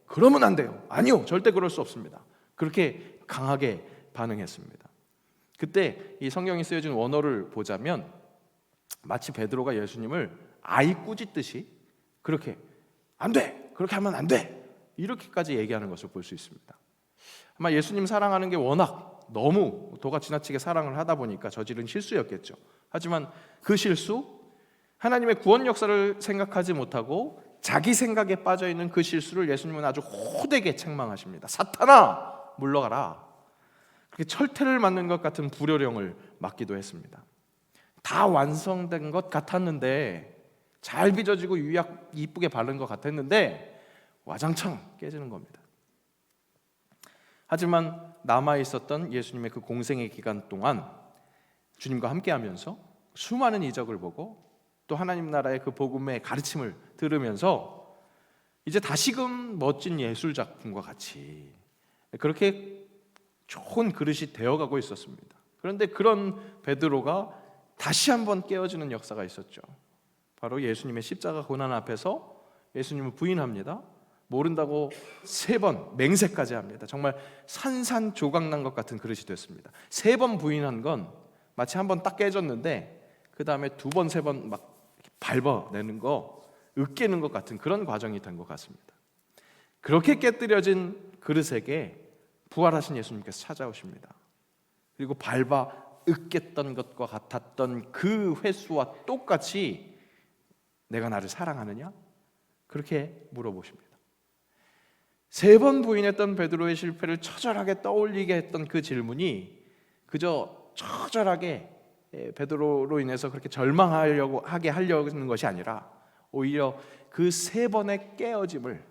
그러면 안 돼요. 아니요, 절대 그럴 수 없습니다. 그렇게 강하게 반응했습니다. 그때 이 성경이 쓰여진 원어를 보자면 마치 베드로가 예수님을 아이 꾸짖듯이 그렇게 안 돼, 그렇게 하면 안 돼, 이렇게까지 얘기하는 것을 볼 수 있습니다. 아마 예수님 사랑하는 게 워낙 너무 도가 지나치게 사랑을 하다 보니까 저지른 실수였겠죠. 하지만 그 실수, 하나님의 구원 역사를 생각하지 못하고 자기 생각에 빠져있는 그 실수를 예수님은 아주 호되게 책망하십니다. 사탄아, 물러가라. 그렇게 철퇴를 맞는 것 같은 불효령을 맞기도 했습니다. 다 완성된 것 같았는데, 잘 빚어지고 유약 이쁘게 바른 것 같았는데 와장창 깨지는 겁니다. 하지만 남아있었던 예수님의 그 공생의 기간 동안 주님과 함께하면서 수많은 이적을 보고 또 하나님 나라의 그 복음의 가르침을 들으면서 이제 다시금 멋진 예술 작품과 같이 그렇게 좋은 그릇이 되어가고 있었습니다. 그런데 그런 베드로가 다시 한번 깨어지는 역사가 있었죠. 바로 예수님의 십자가 고난 앞에서 예수님을 부인합니다. 모른다고 3번 맹세까지 합니다. 정말 산산조각 난 것 같은 그릇이 됐습니다. 3번 부인한 건 마치 한 번 딱 깨졌는데 그 다음에 2번, 3번 막 밟아내는 거, 으깨는 것 같은 그런 과정이 된 것 같습니다. 그렇게 깨뜨려진 그릇에게 부활하신 예수님께서 찾아오십니다. 그리고 밟아 으깼던 것과 같았던 그 횟수와 똑같이 내가 나를 사랑하느냐? 그렇게 물어보십니다. 3번 부인했던 베드로의 실패를 처절하게 떠올리게 했던 그 질문이 그저 처절하게 베드로로 인해서 그렇게 절망하게 하려는 것이 아니라 오히려 그 3번의 깨어짐을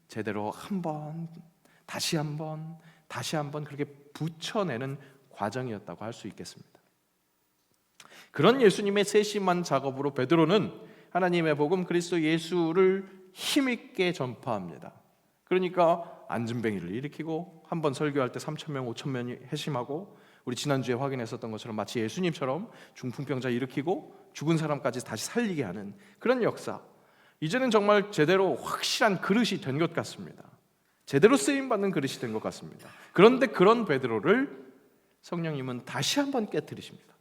제대로 한 번, 다시 한 번, 다시 한 번 그렇게 붙여내는 과정이었다고 할 수 있겠습니다. 그런 예수님의 세심한 작업으로 베드로는 하나님의 복음 그리스도 예수를 힘있게 전파합니다. 그러니까 안진뱅이를 일으키고 한 번 설교할 때 3,000명, 5,000명이 회심하고, 우리 지난주에 확인했었던 것처럼 마치 예수님처럼 중풍병자 일으키고 죽은 사람까지 다시 살리게 하는 그런 역사. 이제는 정말 제대로 확실한 그릇이 된 것 같습니다. 제대로 쓰임받는 그릇이 된 것 같습니다. 그런데 그런 베드로를 성령님은 다시 한번 깨트리십니다.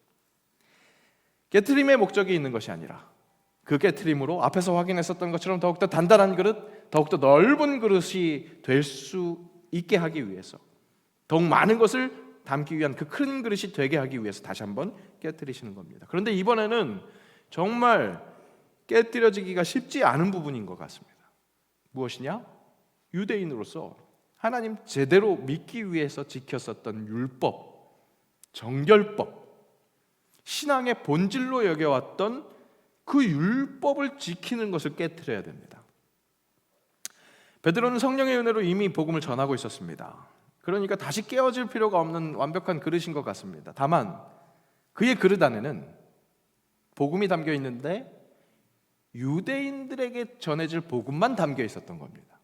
깨트림의 목적이 있는 것이 아니라 그 깨트림으로 앞에서 확인했었던 것처럼 더욱더 단단한 그릇, 더욱더 넓은 그릇이 될 수 있게 하기 위해서, 더욱 많은 것을 담기 위한 그 큰 그릇이 되게 하기 위해서 다시 한번 깨트리시는 겁니다. 그런데 이번에는 정말 깨트려지기가 쉽지 않은 부분인 것 같습니다. 무엇이냐? 유대인으로서 하나님 제대로 믿기 위해서 지켰었던 율법, 정결법, 신앙의 본질로 여겨왔던 그 율법을 지키는 것을 깨트려야 됩니다. 베드로는 성령의 은혜로 이미 복음을 전하고 있었습니다. 그러니까 다시 깨어질 필요가 없는 완벽한 그릇인 것 같습니다. 다만 그의 그릇 안에는 복음이 담겨 있는데 유대인들에게 전해질 복음만 담겨 있었던 겁니다.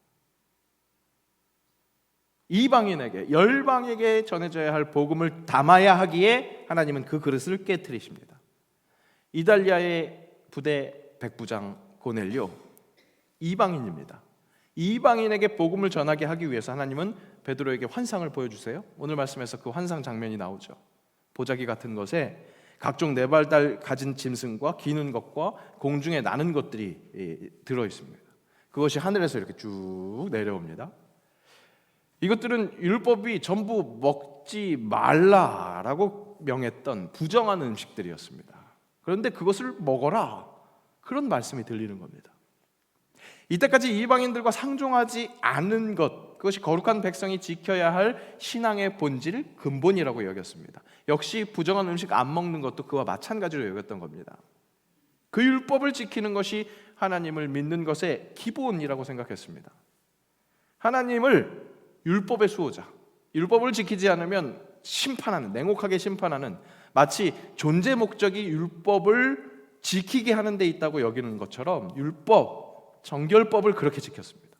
이방인에게, 열방에게 전해져야 할 복음을 담아야 하기에 하나님은 그 그릇을 깨트리십니다. 이달리아의 부대 백부장 고넬료, 이방인입니다. 이방인에게 복음을 전하게 하기 위해서 하나님은 베드로에게 환상을 보여주세요. 오늘 말씀에서 그 환상 장면이 나오죠. 보자기 같은 것에 각종 네발달 가진 짐승과 기는 것과 공중에 나는 것들이 들어 있습니다. 그것이 하늘에서 이렇게 쭉 내려옵니다. 이것들은 율법이 전부 먹지 말라라고 명했던 부정한 음식들이었습니다. 그런데 그것을 먹어라, 그런 말씀이 들리는 겁니다. 이때까지 이방인들과 상종하지 않은 것, 그것이 거룩한 백성이 지켜야 할 신앙의 본질, 근본이라고 여겼습니다. 역시 부정한 음식 안 먹는 것도 그와 마찬가지로 여겼던 겁니다. 그 율법을 지키는 것이 하나님을 믿는 것의 기본이라고 생각했습니다. 하나님을 율법의 수호자, 율법을 지키지 않으면 심판하는, 냉혹하게 심판하는, 마치 존재 목적이 율법을 지키게 하는 데 있다고 여기는 것처럼 율법, 정결법을 그렇게 지켰습니다.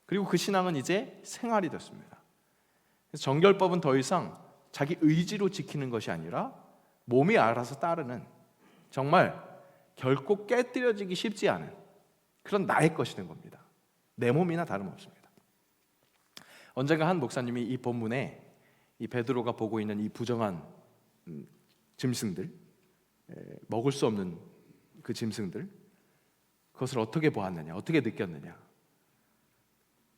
그리고 그 신앙은 이제 생활이 됐습니다. 정결법은 더 이상 자기 의지로 지키는 것이 아니라 몸이 알아서 따르는, 정말 결코 깨뜨려지기 쉽지 않은 그런 나의 것이 된 겁니다. 내 몸이나 다름없습니다. 언젠가 한 목사님이 이 본문에 이 베드로가 보고 있는 이 부정한 짐승들, 먹을 수 없는 그 짐승들, 그것을 어떻게 보았느냐, 어떻게 느꼈느냐,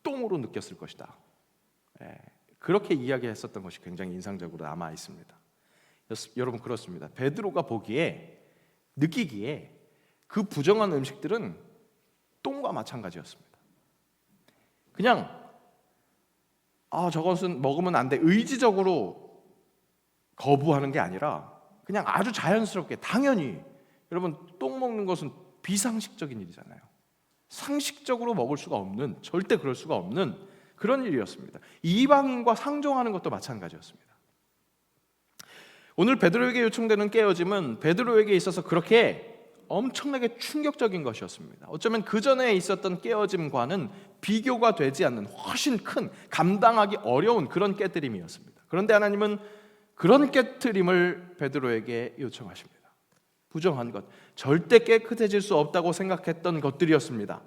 똥으로 느꼈을 것이다. 그렇게 이야기했었던 것이 굉장히 인상적으로 남아 있습니다. 여러분, 그렇습니다. 베드로가 보기에, 느끼기에 그 부정한 음식들은 똥과 마찬가지였습니다. 그냥 저것은 먹으면 안 돼, 의지적으로 거부하는 게 아니라 그냥 아주 자연스럽게, 당연히, 여러분, 똥 먹는 것은 비상식적인 일이잖아요. 상식적으로 먹을 수가 없는, 절대 그럴 수가 없는 그런 일이었습니다. 이방인과 상종하는 것도 마찬가지였습니다. 오늘 베드로에게 요청되는 깨어짐은 베드로에게 있어서 그렇게 엄청나게 충격적인 것이었습니다. 어쩌면 그 전에 있었던 깨어짐과는 비교가 되지 않는 훨씬 큰, 감당하기 어려운 그런 깨뜨림이었습니다. 그런데 하나님은 그런 깨뜨림을 베드로에게 요청하십니다. 부정한 것, 절대 깨끗해질 수 없다고 생각했던 것들이었습니다.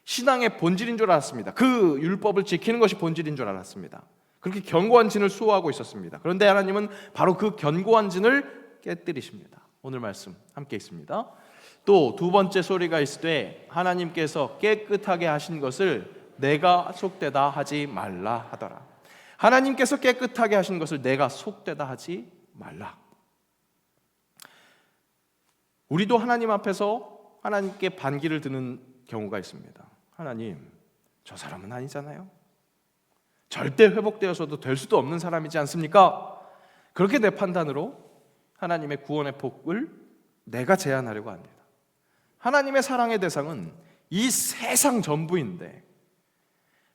신앙의 본질인 줄 알았습니다. 그 율법을 지키는 것이 본질인 줄 알았습니다. 그렇게 견고한 진을 수호하고 있었습니다. 그런데 하나님은 바로 그 견고한 진을 깨뜨리십니다. 오늘 말씀 함께 있습니다. 또 두 번째 소리가 있으되 하나님께서 깨끗하게 하신 것을 내가 속되다 하지 말라 하더라. 하나님께서 깨끗하게 하신 것을 내가 속되다 하지 말라. 우리도 하나님 앞에서 하나님께 반기를 드는 경우가 있습니다. 하나님, 저 사람은 아니잖아요. 절대 회복되어서도 될 수도 없는 사람이지 않습니까? 그렇게 내 판단으로 하나님의 구원의 복을 내가 제한하려고 합니다. 하나님의 사랑의 대상은 이 세상 전부인데,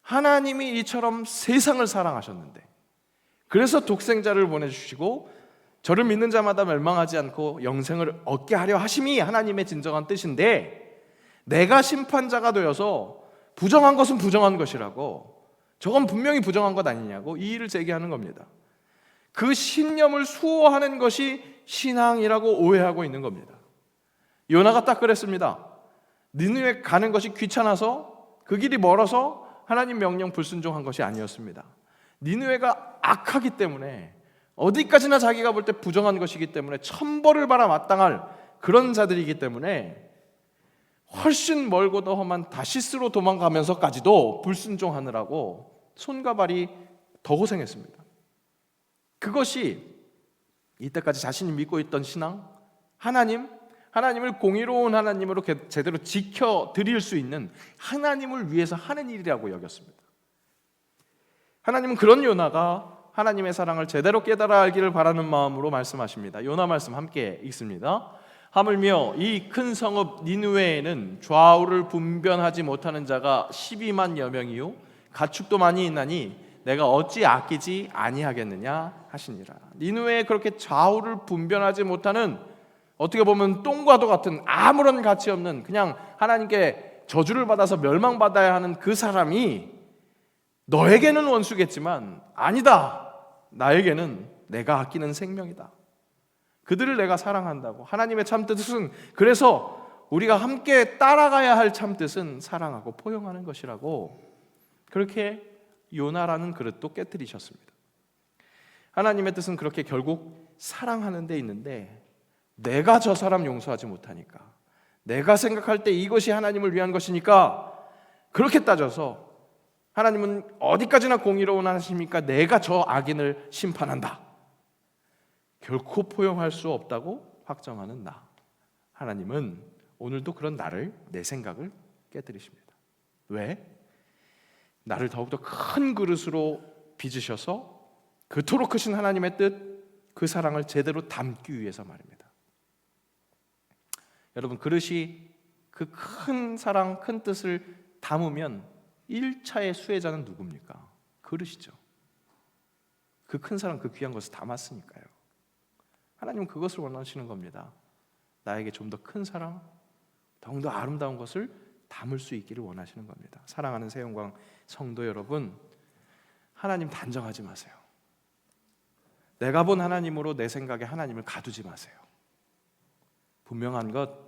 하나님이 이처럼 세상을 사랑하셨는데, 그래서 독생자를 보내주시고 저를 믿는 자마다 멸망하지 않고 영생을 얻게 하려 하심이 하나님의 진정한 뜻인데, 내가 심판자가 되어서 부정한 것은 부정한 것이라고, 저건 분명히 부정한 것 아니냐고 이의를 제기하는 겁니다. 그 신념을 수호하는 것이 신앙이라고 오해하고 있는 겁니다. 요나가 딱 그랬습니다. 니느웨 가는 것이 귀찮아서, 그 길이 멀어서 하나님 명령 불순종한 것이 아니었습니다. 니느웨가 악하기 때문에, 어디까지나 자기가 볼 때 부정한 것이기 때문에 천벌을 받아 마땅할 그런 자들이기 때문에 훨씬 멀고도 험한 다시스로 도망가면서까지도 불순종하느라고 손과 발이 더 고생했습니다. 그것이 이때까지 자신이 믿고 있던 신앙, 하나님을 공의로운 하나님으로 제대로 지켜드릴 수 있는, 하나님을 위해서 하는 일이라고 여겼습니다. 하나님은 그런 요나가 하나님의 사랑을 제대로 깨달아 알기를 바라는 마음으로 말씀하십니다. 요나 말씀 함께 읽습니다. 하물며 이 큰 성읍 니느웨에는 좌우를 분변하지 못하는 자가 12만여 명이요 가축도 많이 있나니 내가 어찌 아끼지 아니하겠느냐 하시니라. 니느웨에 그렇게 좌우를 분변하지 못하는, 어떻게 보면 똥과도 같은 아무런 가치 없는, 그냥 하나님께 저주를 받아서 멸망받아야 하는 그 사람이 너에게는 원수겠지만 아니다, 나에게는 내가 아끼는 생명이다. 그들을 내가 사랑한다고. 하나님의 참뜻은, 그래서 우리가 함께 따라가야 할 참뜻은 사랑하고 포용하는 것이라고, 그렇게 요나라는 그릇도 깨뜨리셨습니다. 하나님의 뜻은 그렇게 결국 사랑하는 데 있는데, 내가 저 사람 용서하지 못하니까, 내가 생각할 때 이것이 하나님을 위한 것이니까, 그렇게 따져서 하나님은 어디까지나 공의로운 하나님이니까 내가 저 악인을 심판한다, 결코 포용할 수 없다고 확정하는 나. 하나님은 오늘도 그런 나를, 내 생각을 깨뜨리십니다. 왜? 나를 더욱더 큰 그릇으로 빚으셔서 그토록 크신 하나님의 뜻, 그 사랑을 제대로 담기 위해서 말입니다. 여러분, 그릇이 그 큰 사랑, 큰 뜻을 담으면 1차의 수혜자는 누굽니까? 그릇이죠. 그 큰 사랑, 그 귀한 것을 담았으니까요. 하나님은 그것을 원하시는 겁니다. 나에게 좀 더 큰 사랑, 더욱더 아름다운 것을 담을 수 있기를 원하시는 겁니다. 사랑하는 새영광 성도 여러분, 하나님 단정하지 마세요. 내가 본 하나님으로 내 생각에 하나님을 가두지 마세요. 분명한 것,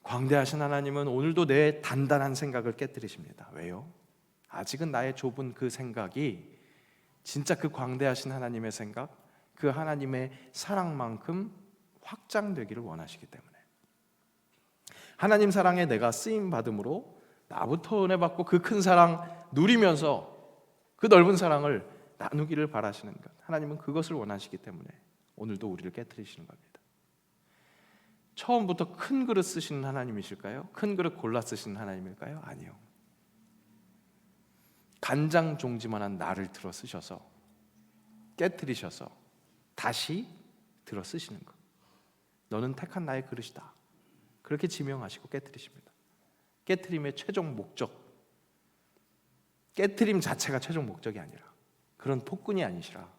광대하신 하나님은 오늘도 내 단단한 생각을 깨뜨리십니다. 왜요? 아직은 나의 좁은 그 생각이 진짜 그 광대하신 하나님의 생각, 그 하나님의 사랑만큼 확장되기를 원하시기 때문에, 하나님 사랑에 내가 쓰임 받음으로 나부터 은혜 받고 그 큰 사랑 누리면서 그 넓은 사랑을 나누기를 바라시는 것, 하나님은 그것을 원하시기 때문에 오늘도 우리를 깨뜨리시는 겁니다. 처음부터 큰 그릇 쓰시는 하나님이실까요? 큰 그릇 골라 쓰시는 하나님일까요? 아니요. 간장 종지만한 나를 들어 쓰셔서 깨뜨리셔서 다시 들어 쓰시는 것. 너는 택한 나의 그릇이다. 그렇게 지명하시고 깨뜨리십니다. 깨뜨림의 최종 목적, 깨뜨림 자체가 최종 목적이 아니라, 그런 폭군이 아니시라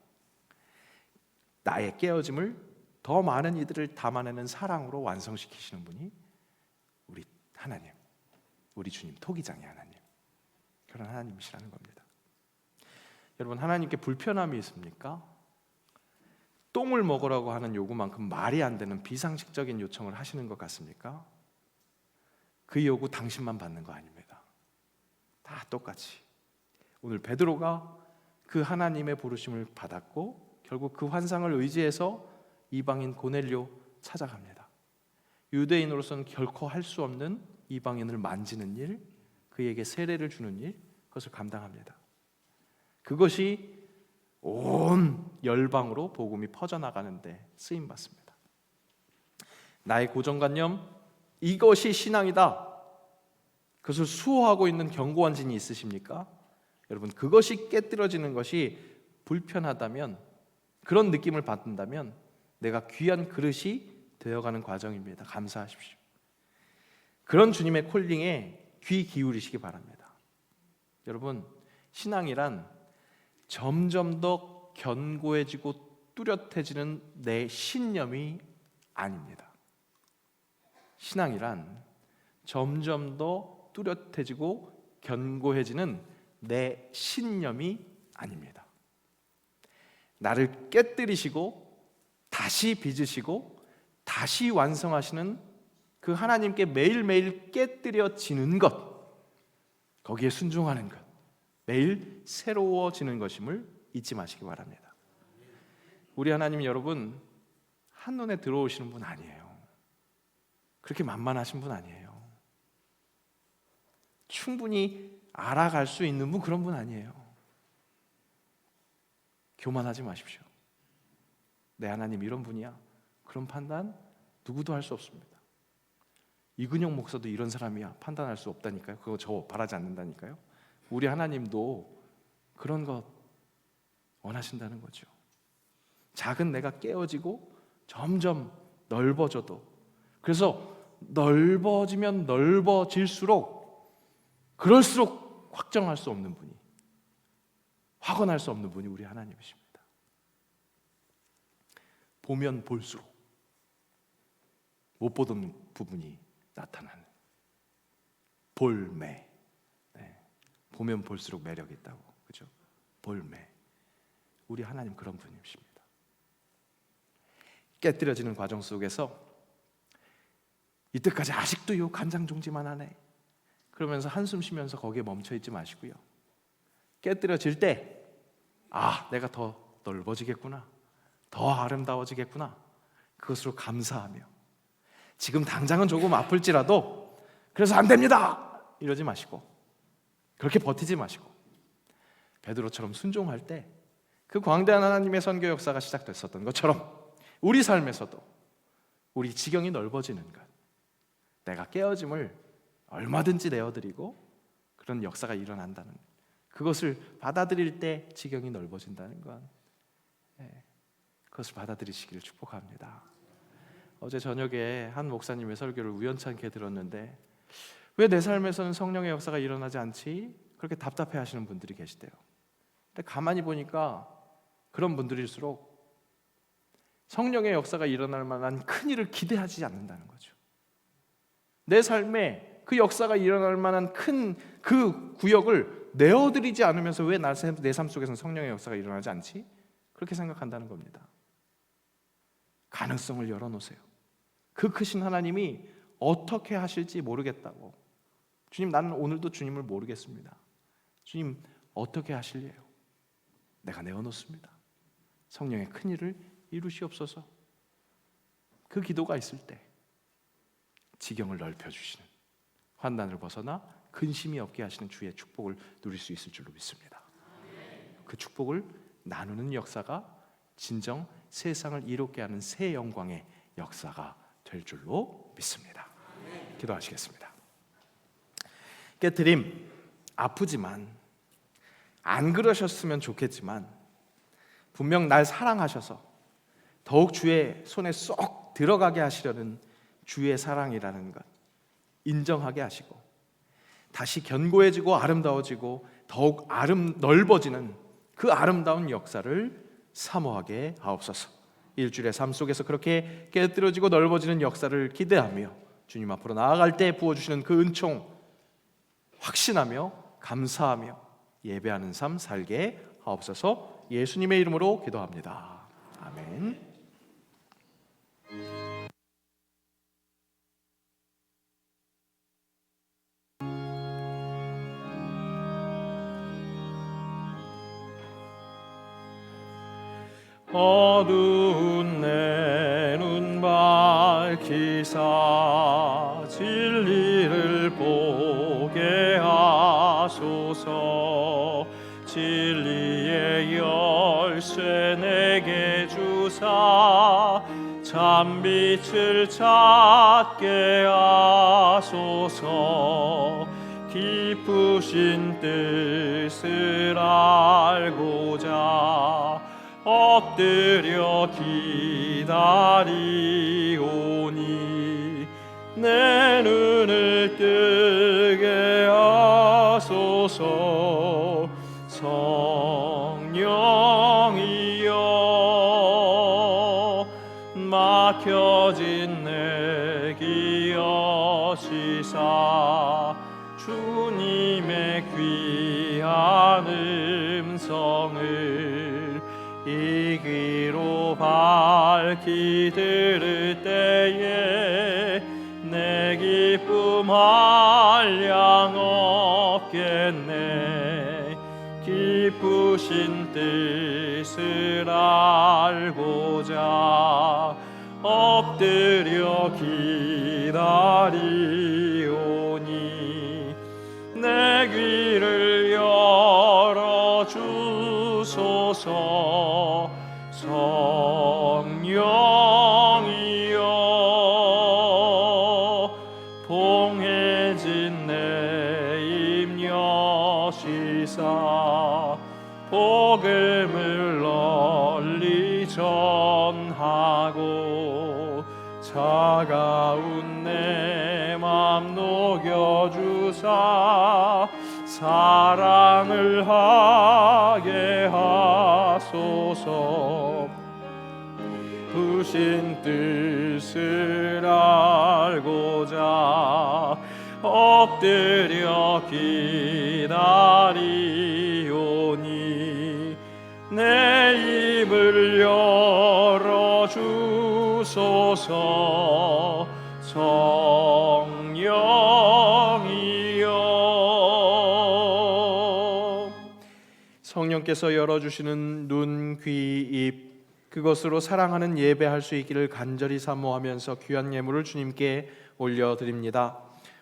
나의 깨어짐을 더 많은 이들을 담아내는 사랑으로 완성시키시는 분이 우리 하나님, 우리 주님, 토기장의 하나님, 그런 하나님이시라는 겁니다. 여러분, 하나님께 불편함이 있습니까? 똥을 먹으라고 하는 요구만큼 말이 안 되는 비상식적인 요청을 하시는 것 같습니까? 그 요구 당신만 받는 거 아닙니다. 다 똑같이 오늘 베드로가 그 하나님의 부르심을 받았고 결국 그 환상을 의지해서 이방인 고넬료 찾아갑니다. 유대인으로서는 결코 할 수 없는 이방인을 만지는 일, 그에게 세례를 주는 일, 그것을 감당합니다. 그것이 온 열방으로 복음이 퍼져나가는데 쓰임받습니다. 나의 고정관념, 이것이 신앙이다, 그것을 수호하고 있는 견고한 진이 있으십니까? 여러분, 그것이 깨뜨려지는 것이 불편하다면, 그런 느낌을 받는다면 내가 귀한 그릇이 되어가는 과정입니다. 감사하십시오. 그런 주님의 콜링에 귀 기울이시기 바랍니다. 여러분, 신앙이란 점점 더 견고해지고 뚜렷해지는 내 신념이 아닙니다. 신앙이란 점점 더 뚜렷해지고 견고해지는 내 신념이 아닙니다. 나를 깨뜨리시고 다시 빚으시고 다시 완성하시는 그 하나님께 매일매일 깨뜨려지는 것, 거기에 순종하는 것, 매일 새로워지는 것임을 잊지 마시기 바랍니다. 우리 하나님, 여러분, 한눈에 들어오시는 분 아니에요. 그렇게 만만하신 분 아니에요. 충분히 알아갈 수 있는 분, 그런 분 아니에요. 교만하지 마십시오. 내 하나님 이런 분이야, 그런 판단 누구도 할 수 없습니다. 이근영 목사도 이런 사람이야 판단할 수 없다니까요. 그거 저 바라지 않는다니까요. 우리 하나님도 그런 것 원하신다는 거죠. 작은 내가 깨어지고 점점 넓어져도, 그래서 넓어지면 넓어질수록 그럴수록 확정할 수 없는 분이, 확언할 수 없는 분이 우리 하나님이십니다. 보면 볼수록 못 보던 부분이 나타나는 볼매. 네. 보면 볼수록 매력이 있다고, 그죠? 볼매. 우리 하나님 그런 분이십니다. 깨뜨려지는 과정 속에서 이때까지 아직도 요 간장 종지만 하네, 그러면서 한숨 쉬면서 거기에 멈춰 있지 마시고요. 깨뜨려질 때, 아, 내가 더 넓어지겠구나, 더 아름다워지겠구나, 그것으로 감사하며, 지금 당장은 조금 아플지라도 그래서 안 됩니다 이러지 마시고, 그렇게 버티지 마시고, 베드로처럼 순종할 때 그 광대한 하나님의 선교 역사가 시작됐었던 것처럼 우리 삶에서도 우리 지경이 넓어지는 것, 내가 깨어짐을 얼마든지 내어드리고 그런 역사가 일어난다는, 그것을 받아들일 때 지경이 넓어진다는 건, 그것을 받아들이시기를 축복합니다. 어제 저녁에 한 목사님의 설교를 우연찮게 들었는데, 왜 내 삶에서는 성령의 역사가 일어나지 않지? 그렇게 답답해 하시는 분들이 계시대요. 근데 가만히 보니까 그런 분들일수록 성령의 역사가 일어날 만한 큰 일을 기대하지 않는다는 거죠. 내 삶에 그 역사가 일어날 만한 큰 그 구역을 내어드리지 않으면서 왜 내 삶 속에서는 성령의 역사가 일어나지 않지? 그렇게 생각한다는 겁니다. 가능성을 열어놓으세요. 그 크신 하나님이 어떻게 하실지 모르겠다고, 주님, 나는 오늘도 주님을 모르겠습니다. 주님, 어떻게 하실래요? 내가 내어놓습니다. 성령의 큰 일을 이루시옵소서. 그 기도가 있을 때 지경을 넓혀주시는, 환난을 벗어나 근심이 없게 하시는 주의 축복을 누릴 수 있을 줄로 믿습니다. 그 축복을 나누는 역사가 진정 세상을 이롭게 하는 새 영광의 역사가 될 줄로 믿습니다. 기도하시겠습니다. 깨트림, 아프지만, 안 그러셨으면 좋겠지만, 분명 날 사랑하셔서 더욱 주의 손에 쏙 들어가게 하시려는 주의 사랑이라는 것 인정하게 하시고, 다시 견고해지고 아름다워지고 더욱 넓어지는 그 아름다운 역사를 사모하게 하옵소서. 일주일의 삶 속에서 그렇게 깨뜨려지고 넓어지는 역사를 기대하며 주님 앞으로 나아갈 때 부어주시는 그 은총 확신하며 감사하며 예배하는 삶 살게 하옵소서. 예수님의 이름으로 기도합니다. 아멘. 어두운 내 눈 밝히사 진리를 보게 하소서. 진리의 열쇠 내게 주사 참빛을 찾게 하소서. 깊으신 뜻을 알고자 엎드려 기다리오니 내 눈을 뜨게 하소서. 성령이여 막혀진 내 기어시사 주님의 귀한 음성을 이 귀로 밝히 들을 때에 내 기쁨 한량 없겠네. 깊으신 뜻을 알고자 엎드려 기다리오니 내 귀를 열어 주소서. 성령이여 봉해진 내 임여시사 복음을 널리 전하고 차가운 내 맘 녹여주사 사랑을 하게 하소서. 부신 뜻을 알고자 엎드려 기다리오니 내 입을 열어 주소서. 성령이여 성령께서 열어주시는 눈, 귀, 입, 그것으로 사랑하는 예배할 수 있기를 간절히 사모하면서 귀한 예물을 주님께 올려드립니다.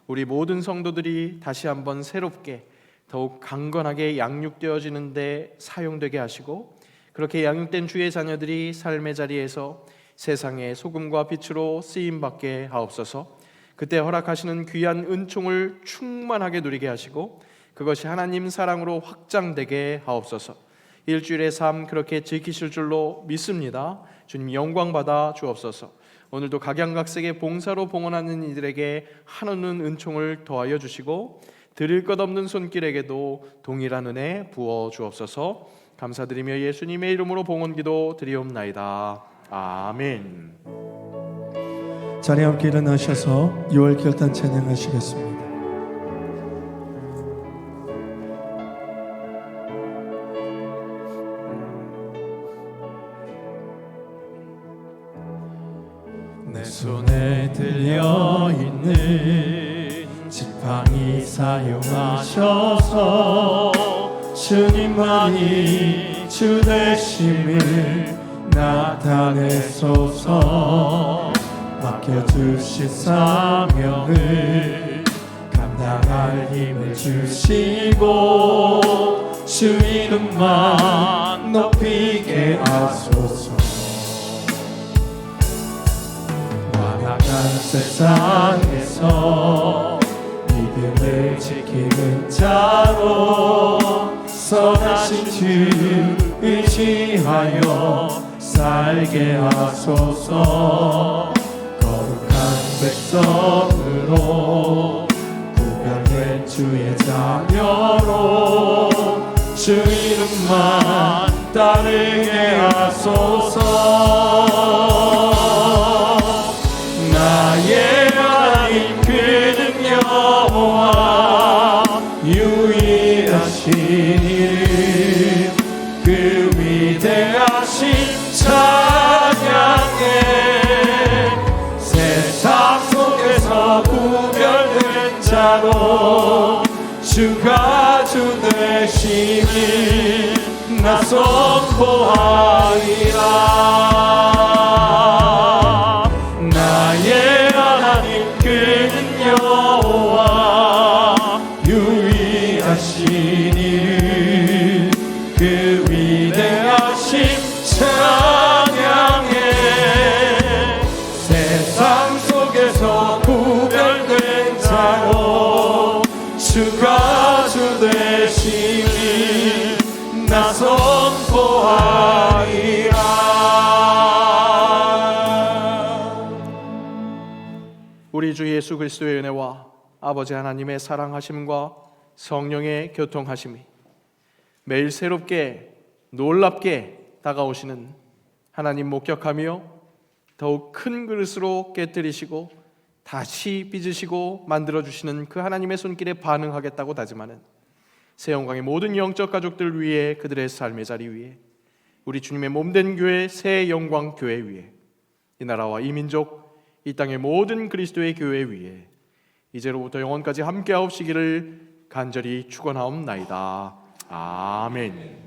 우리 모든 성도들이 다시 한번 새롭게 더욱 강건하게 양육되어지는 데 사용되게 하시고, 그렇게 양육된 주의 자녀들이 삶의 자리에서 세상의 소금과 빛으로 쓰임받게 하옵소서. 그때 허락하시는 귀한 은총을 충만하게 누리게 하시고 그것이 하나님 사랑으로 확장되게 하옵소서. 일주일의 삶 그렇게 지키실 줄로 믿습니다. 주님 영광 받아 주옵소서. 오늘도 각양각색의 봉사로 봉헌하는 이들에게 한없는 은총을 더하여 주시고 드릴 것 없는 손길에게도 동일한 은혜 부어 주옵소서. 감사드리며 예수님의 이름으로 봉헌기도 드리옵나이다. 아멘. 자리에 함께 일어나셔서 6월 결단 찬양하시겠습니다. 내 손에 들려있는 지팡이 사용하셔서 주님만이 주 되심을 나타내소서. 맡겨주신 사명을 감당할 힘을 주시고 주 이름만 높이게 하소서. 완악한 세상에서 믿음을 지키는 자로 선하신 주 의지하여 살게 하소서. 거룩한 백성으로 구별된 주의 자녀로 주 이름만 따르게 하소서. 나의 하나님 그는 여호와 유일하신 이름 그 위대하신 찬양에 세상 속에서 구별된 자로 주가 주 되심을 나 선포하리라. 나의 하나님 그는 여호와 유일하신 이름 그 위대하신 찬양에 세상 속에서 구별된 자로 주가 주 되심을 나 선포하리라. 우리 주 예수 그리스도의 은혜와 아버지 하나님의 사랑하심과 성령의 교통하심이 매일 새롭게 놀랍게 다가오시는 하나님 목격하며 더욱 큰 그릇으로 깨뜨리시고 다시 빚으시고 만들어주시는 그 하나님의 손길에 반응하겠다고 다짐하는 새영광의 모든 영적 가족들 위해, 그들의 삶의 자리 위에, 우리 주님의 몸된 교회 새 영광 교회 위에, 이 나라와 이 민족, 이 땅의 모든 그리스도의 교회 위에 이제로부터 영원까지 함께하옵시기를 간절히 축원하옵나이다. 아멘.